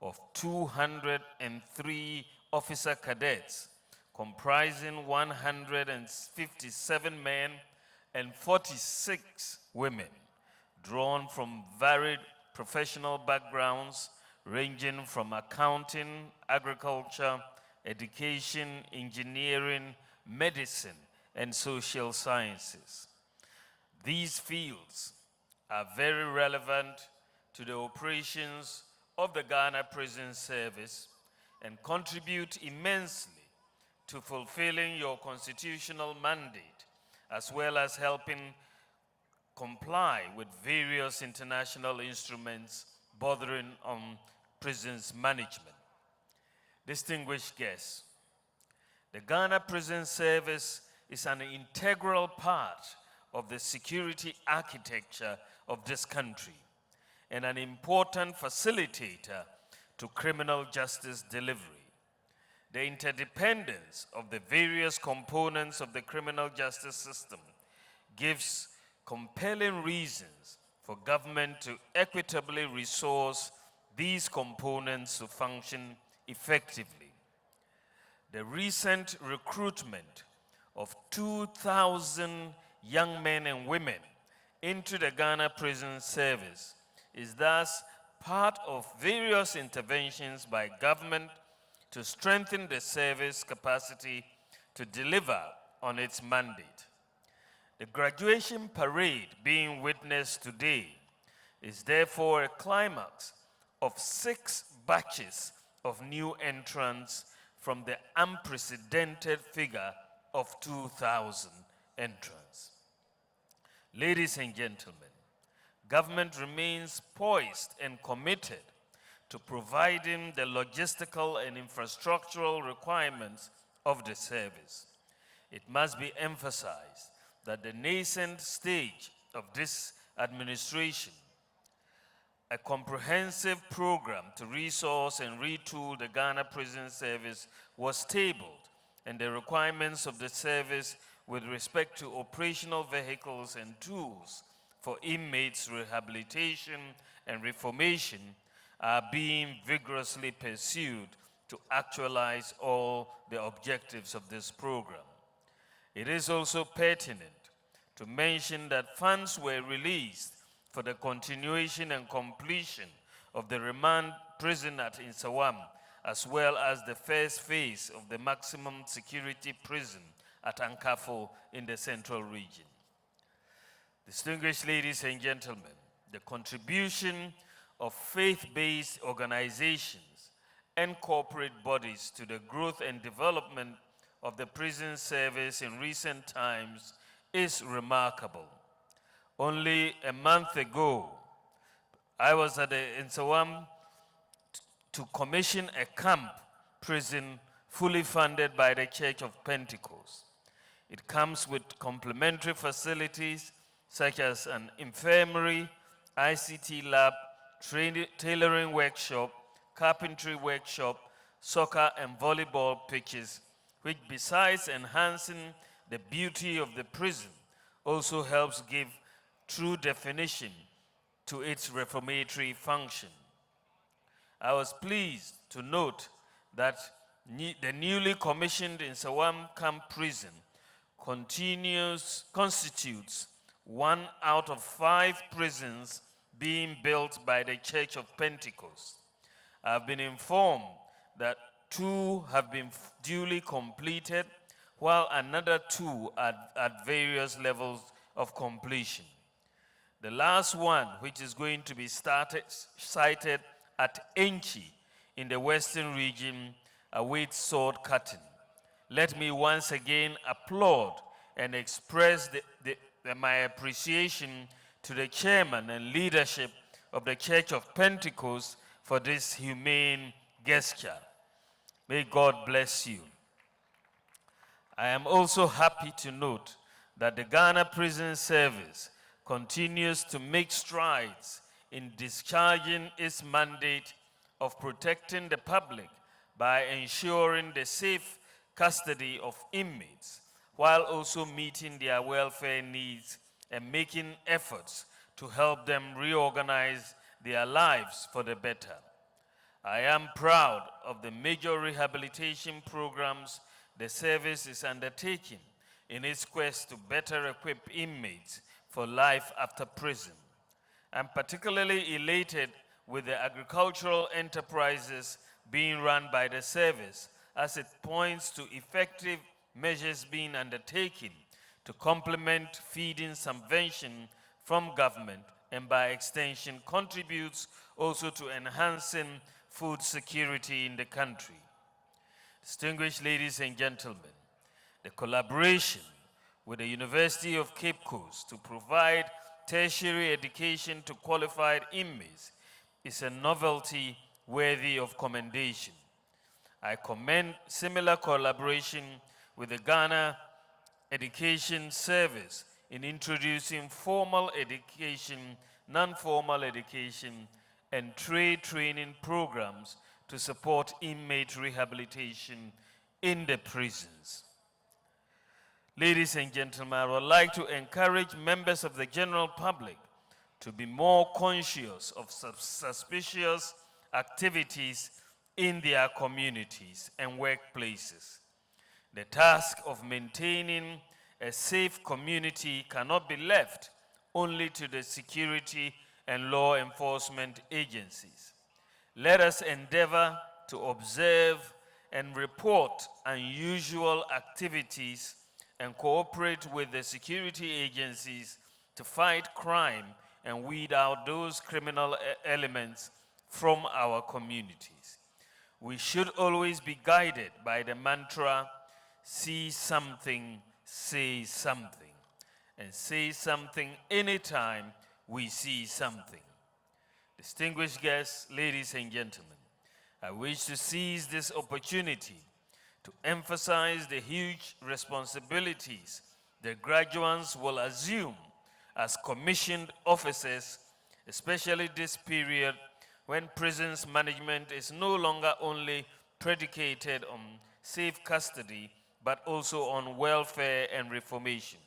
Speaker 4: of 203 officer cadets comprising 157 men and 46 women, drawn from varied professional backgrounds ranging from accounting, agriculture, education, engineering, medicine, and social sciences. These fields are very relevant to the operations of the Ghana Prison Service and contribute immensely to fulfilling your constitutional mandate, as well as helping comply with various international instruments bordering on prisons management. Distinguished guests, the Ghana Prison Service is an integral part of the security architecture of this country and an important facilitator to criminal justice delivery. The interdependence of the various components of the criminal justice system gives compelling reasons for government to equitably resource these components to function effectively. The recent recruitment of 2,000 young men and women into the Ghana Prison Service is thus part of various interventions by government to strengthen the service capacity to deliver on its mandate. The graduation parade being witnessed today is therefore a climax of 6 batches of new entrants from the unprecedented figure of 2,000 entrants. Ladies and gentlemen, government remains poised and committed to providing the logistical and infrastructural requirements of the service. It must be emphasized that the nascent stage of this administration, a comprehensive program to resource and retool the Ghana Prison Service was tabled, and the requirements of the service with respect to operational vehicles and tools for inmates' rehabilitation and reformation are being vigorously pursued to actualize all the objectives of this program. It is also pertinent to mention that funds were released for the continuation and completion of the remand prison at Nsawam, as well as the first phase of the maximum security prison at Ankafo in the Central Region. Distinguished ladies and gentlemen, the contribution of faith-based organizations and corporate bodies to the growth and development of the prison service in recent times is remarkable. Only a month ago, I was at the Nsawam to commission a camp prison fully funded by the Church of Pentecost. It comes with complementary facilities such as an infirmary, ICT lab, tailoring workshop, carpentry workshop, soccer and volleyball pitches, which besides enhancing the beauty of the prison, also helps give true definition to its reformatory function. I was pleased to note that the newly commissioned Nsawam Camp Prison constitutes 1 out of 5 prisons being built by the Church of Pentecost. I have been informed that 2 have been duly completed, while another 2 are at various levels of completion. The last one, which is going to be sited at Enchi in the Western Region, awaits sword cutting. Let me once again applaud and express my appreciation to the chairman and leadership of the Church of Pentecost for this humane gesture. May God bless you. I am also happy to note that the Ghana Prison Service continues to make strides in discharging its mandate of protecting the public by ensuring the safe custody of inmates, while also meeting their welfare needs and making efforts to help them reorganize their lives for the better. I am proud of the major rehabilitation programs the service is undertaking in its quest to better equip inmates for life after prison. I'm particularly elated with the agricultural enterprises being run by the service, as it points to effective measures being undertaken to complement feeding subvention from government and by extension contributes also to enhancing food security in the country. Distinguished ladies and gentlemen, the collaboration with the University of Cape Coast to provide tertiary education to qualified inmates is a novelty worthy of commendation. I commend similar collaboration with the Ghana Education Service in introducing formal education, non-formal education, and trade training programs to support inmate rehabilitation in the prisons. Ladies and gentlemen, I would like to encourage members of the general public to be more conscious of suspicious activities in their communities and workplaces. The task of maintaining a safe community cannot be left only to the security and law enforcement agencies. Let us endeavor to observe and report unusual activities and cooperate with the security agencies to fight crime and weed out those criminal elements from our communities. We should always be guided by the mantra, see something, say something, and say something anytime we see something. Distinguished guests, ladies and gentlemen, I wish to seize this opportunity to emphasize the huge responsibilities the graduates will assume as commissioned officers, especially this period when prisons management is no longer only predicated on safe custody, but also on welfare and reformation.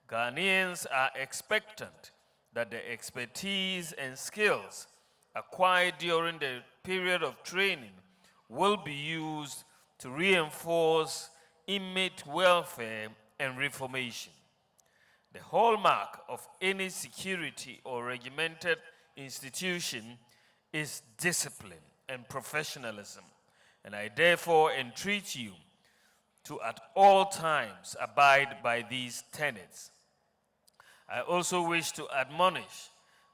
Speaker 4: Ghanaians are expectant that the expertise and skills acquired during the period of training will be used to reinforce inmate welfare and reformation. The hallmark of any security or regimented institution is discipline and professionalism, and I therefore entreat you to at all times abide by these tenets. I also wish to admonish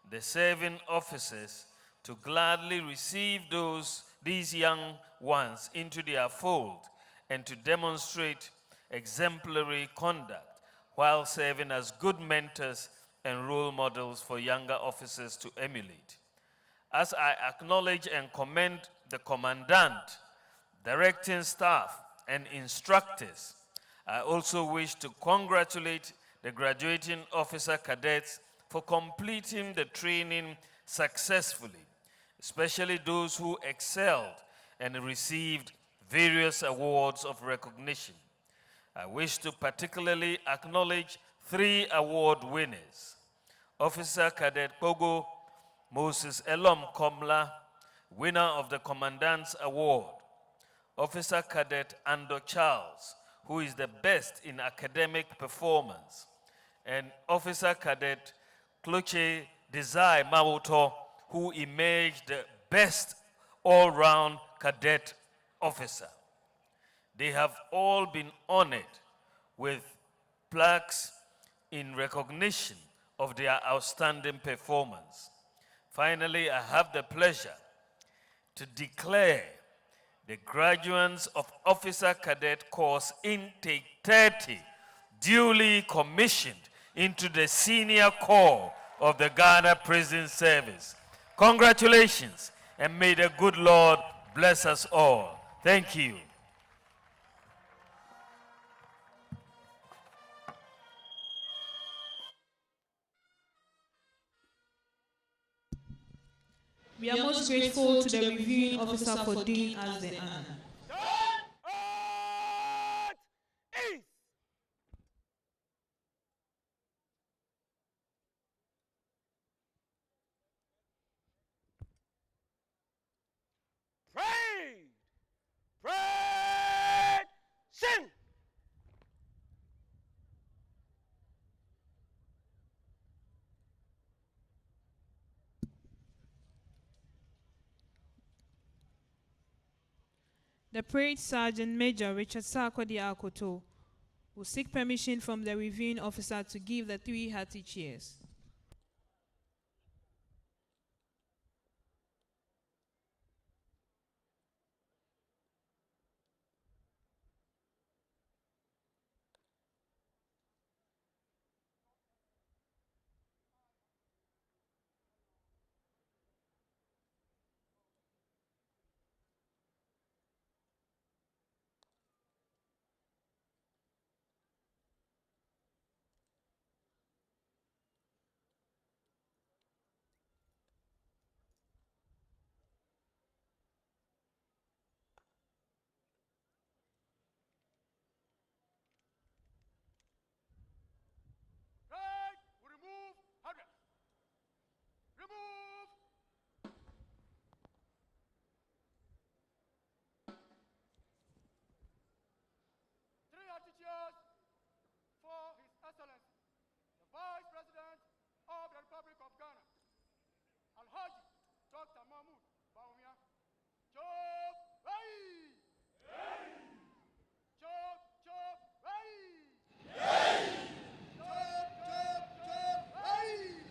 Speaker 4: the serving officers to gladly receive these young ones into their fold and to demonstrate exemplary conduct while serving as good mentors and role models for younger officers to emulate. As I acknowledge and commend the commandant, directing staff, and instructors, I also wish to congratulate the graduating officer cadets for completing the training successfully, especially those who excelled and received various awards of recognition. I wish to particularly acknowledge 3 award winners: Officer Cadet Pogo Moses Elom Komla, winner of the Commandant's Award; Officer Cadet Ando Charles, who is the best in academic performance; and Officer Cadet Kloche Desai Mawuto, who emerged the best all-round cadet officer. They have all been honored with plaques in recognition of their outstanding performance. Finally, I have the pleasure to declare the graduates of Officer Cadet Course Intake 30 duly commissioned into the Senior Corps of the Ghana Prison Service. Congratulations, and may the good Lord bless us all. Thank you.
Speaker 1: We are most grateful to the reviewing officer for doing us the honor.
Speaker 2: Sing!
Speaker 1: The Parade Sergeant Major Richard Sarkodie Akoto will seek permission from the reviewing officer to give the 3 hearty cheers.
Speaker 5: Right, we remove 100. Remove. Three attitudes for His Excellency, the Vice President of the Republic of Ghana, Alhaji Dr. Mahamudu, Bawumia. Chop, hey! Chop, chop, hey! Chop, chop, chop, hey!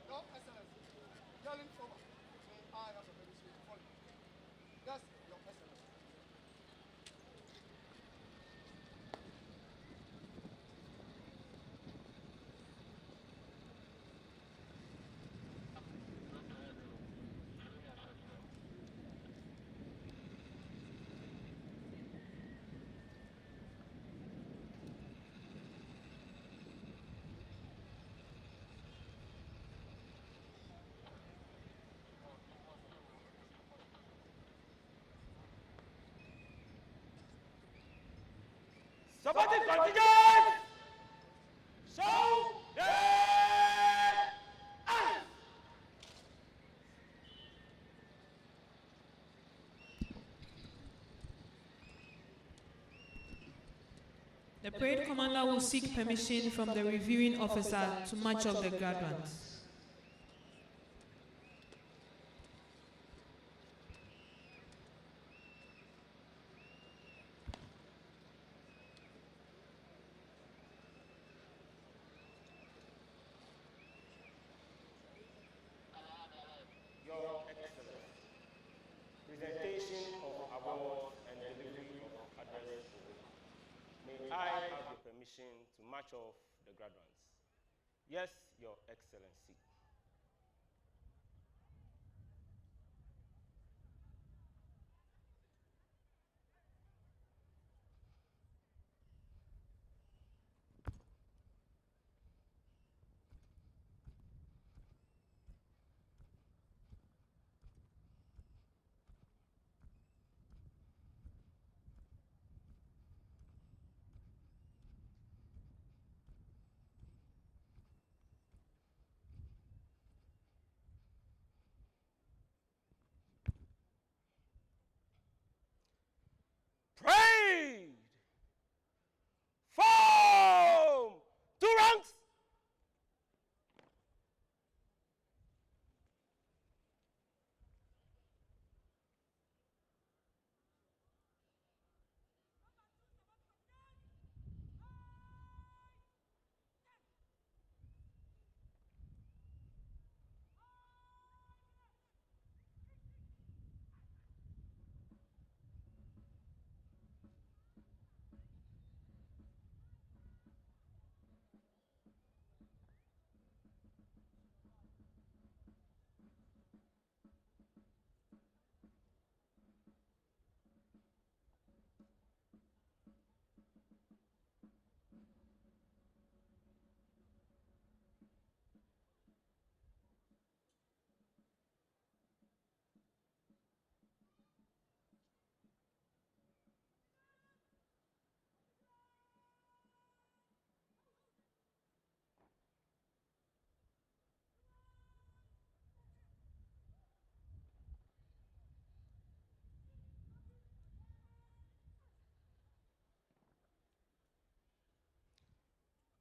Speaker 5: Your Excellency, yelling over. May I have a permission to follow? Yes, Your Excellency.
Speaker 2: Supporting contingent! Show their eyes!
Speaker 1: The parade commander will seek permission from the reviewing officer to march off the graduates.
Speaker 2: Your Excellency, presentation of awards and delivery of address. May I have your permission formation to march off the graduates. Yes, Your Excellency. Parade! Form! Two ranks!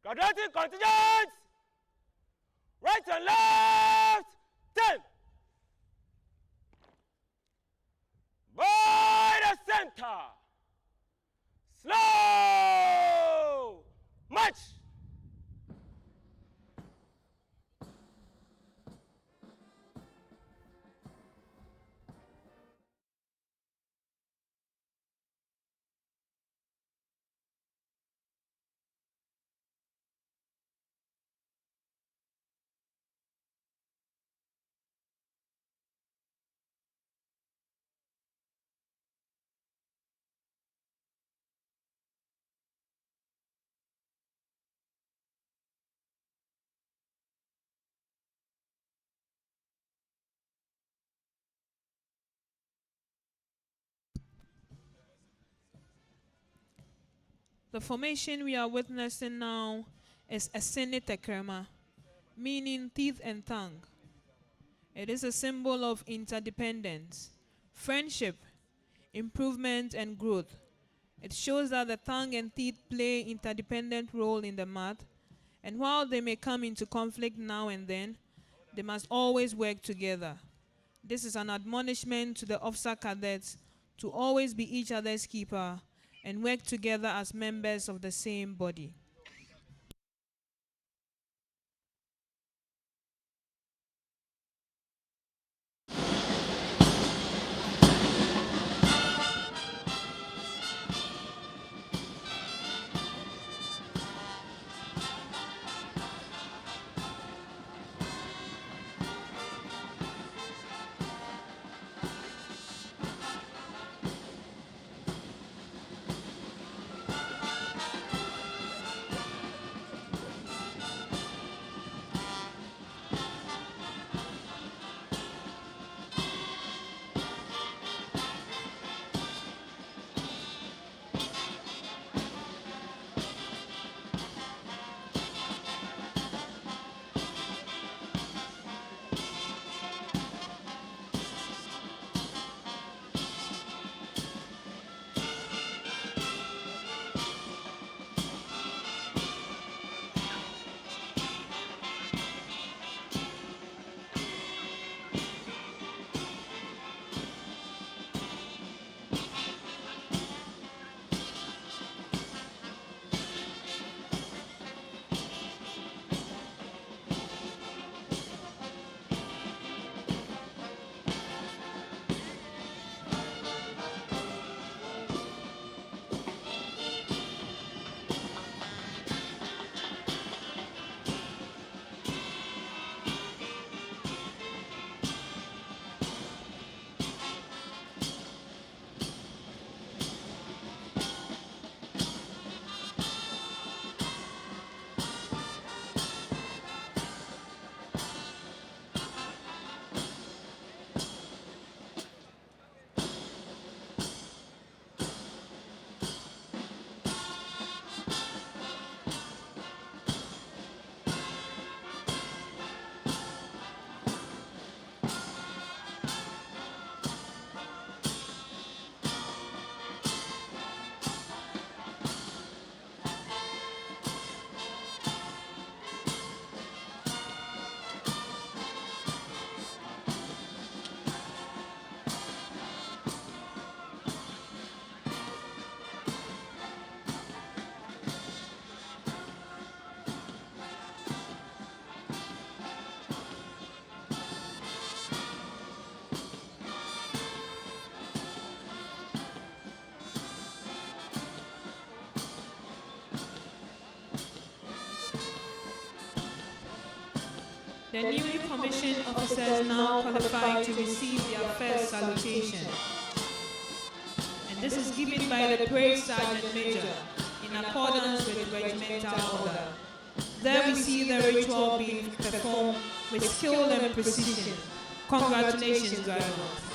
Speaker 2: Graduating contingents! Right and left! 10! By the center! Slow! March!
Speaker 1: The formation we are witnessing now is Esene Tekrema, meaning teeth and tongue. It is a symbol of interdependence, friendship, improvement, and growth. It shows that the tongue and teeth play interdependent role in the math, and while they may come into conflict now and then, they must always work together. This is an admonishment to the officer cadets to always be each other's keeper and work together as members of the same body. The newly commissioned officers now qualify to receive their first salutation. And this is given by the Praise Sergeant Major in accordance with regimental order. There we see the ritual being performed with skill and precision. Congratulations, graduates.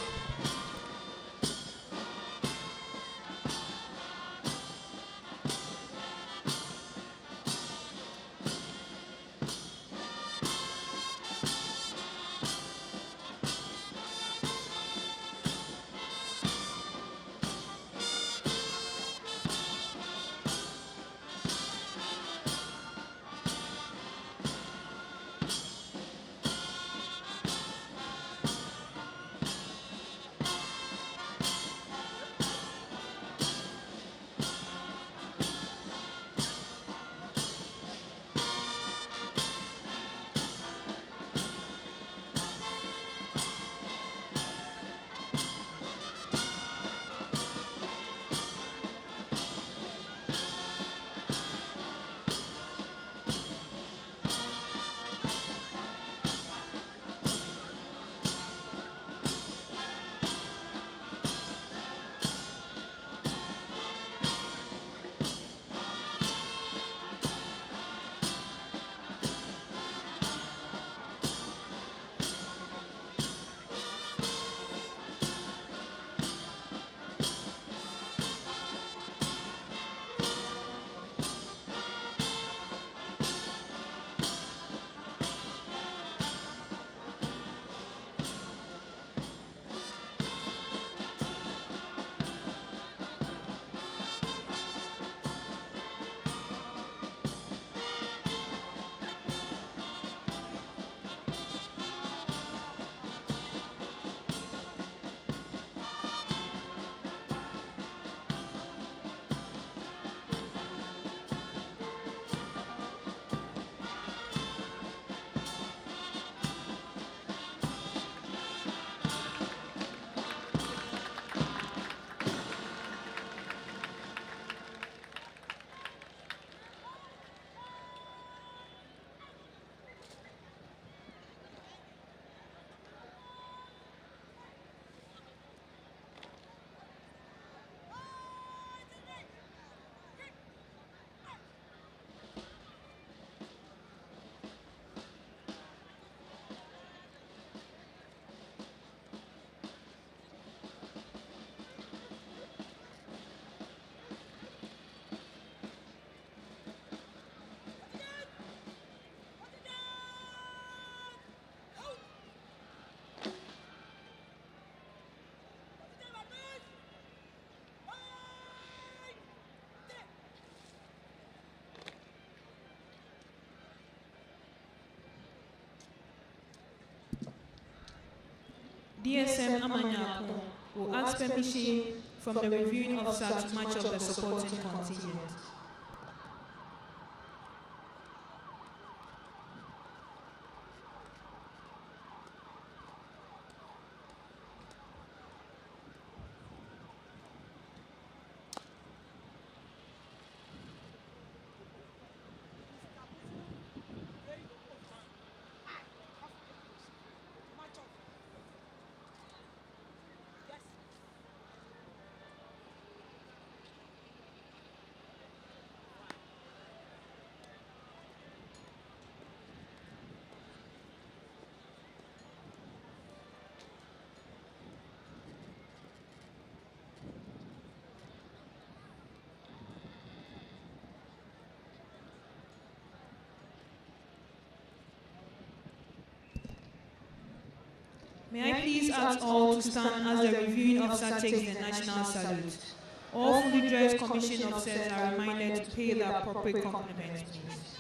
Speaker 1: DSM Amanyako will ask permission from the reviewing officer to much of the supporting contingent. May I please ask all to stand as the reviewing officer takes the national salute. All fully dressed commissioned officers are reminded to pay the appropriate compliments, please.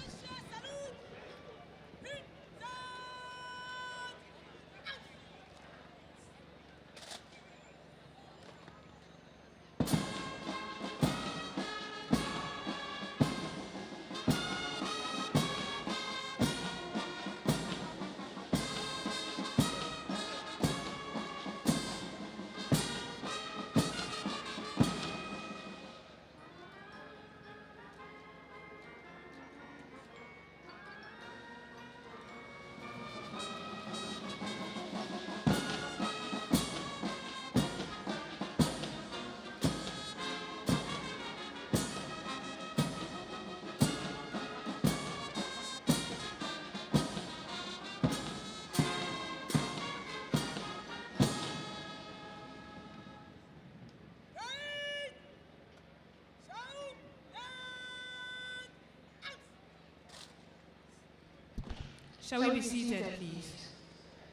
Speaker 1: Shall we be seated, please?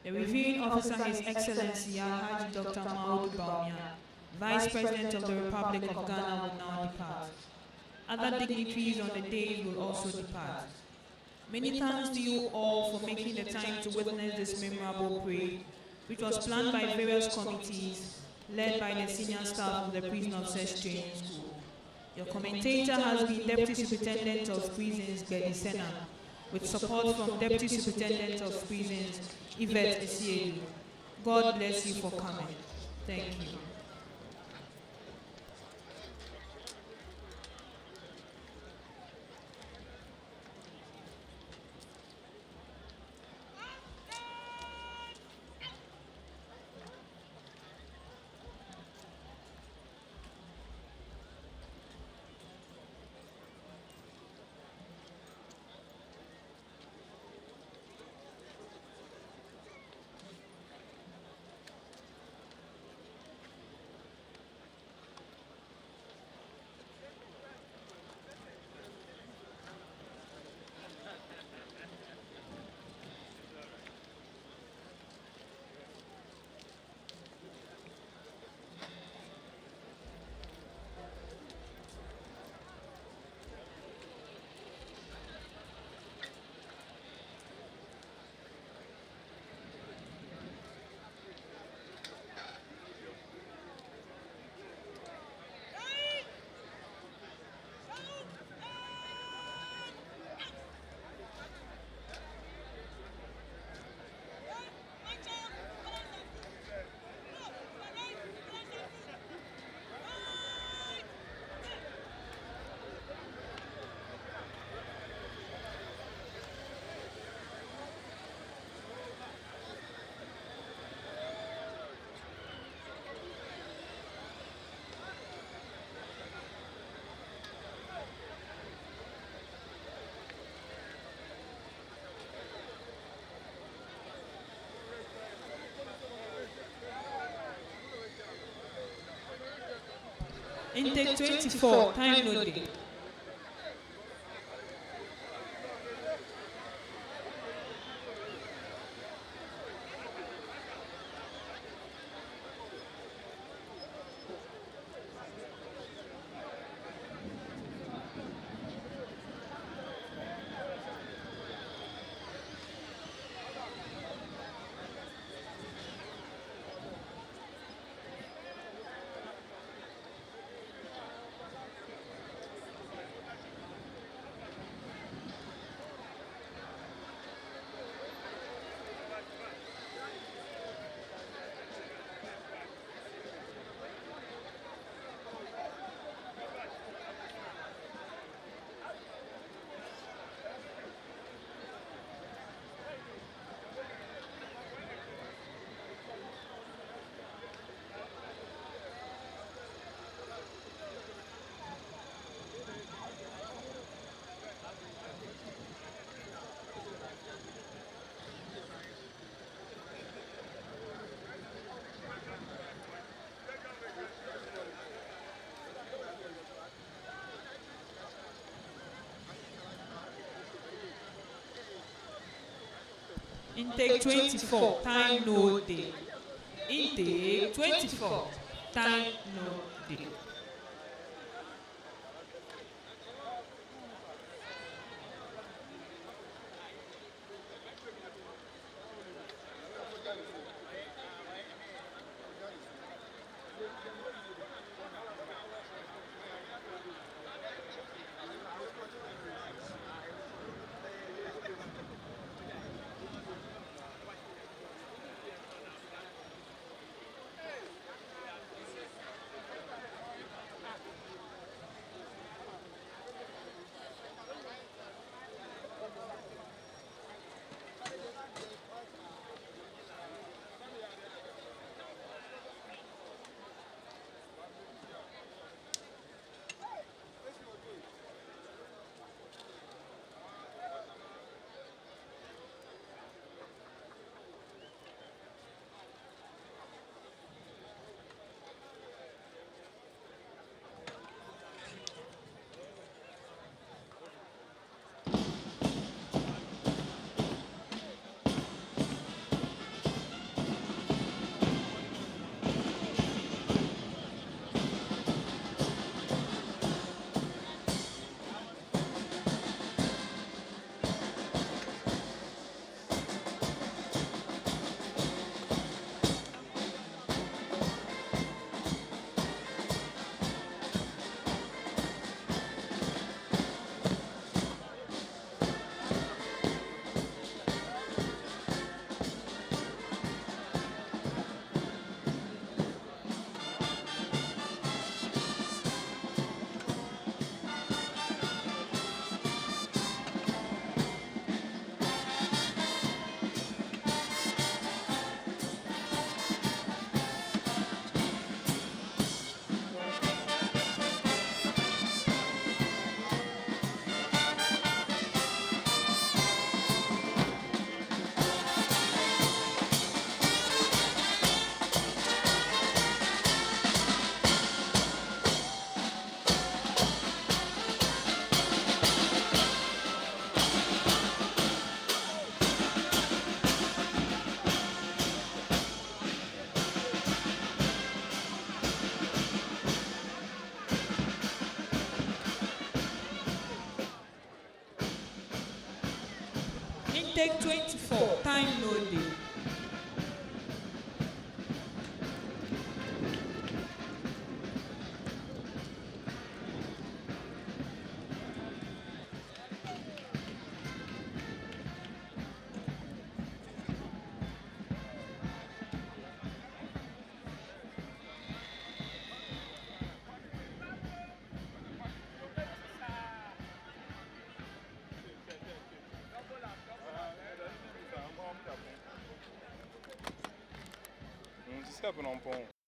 Speaker 1: The reviewing officer, His Excellency Alhaji Dr. Mahamudu Bawumia, Vice President of the Republic of Ghana, will now depart. Other dignitaries on the day will also depart. Many thanks to you all for making the time to witness this memorable parade, which was planned by various committees led by the senior staff of the Prison Officers Training School. Your commentator has been Deputy Superintendent of Prisons, Bedi Sena, with support from Deputy Superintendent of Prisons, Yvette Esiedu. God bless you for coming. Thank you. Intake 24, time loading. Intake 24, time no day. Intake 24, time no day. Intake 24, time no day.
Speaker 6: Step on pont.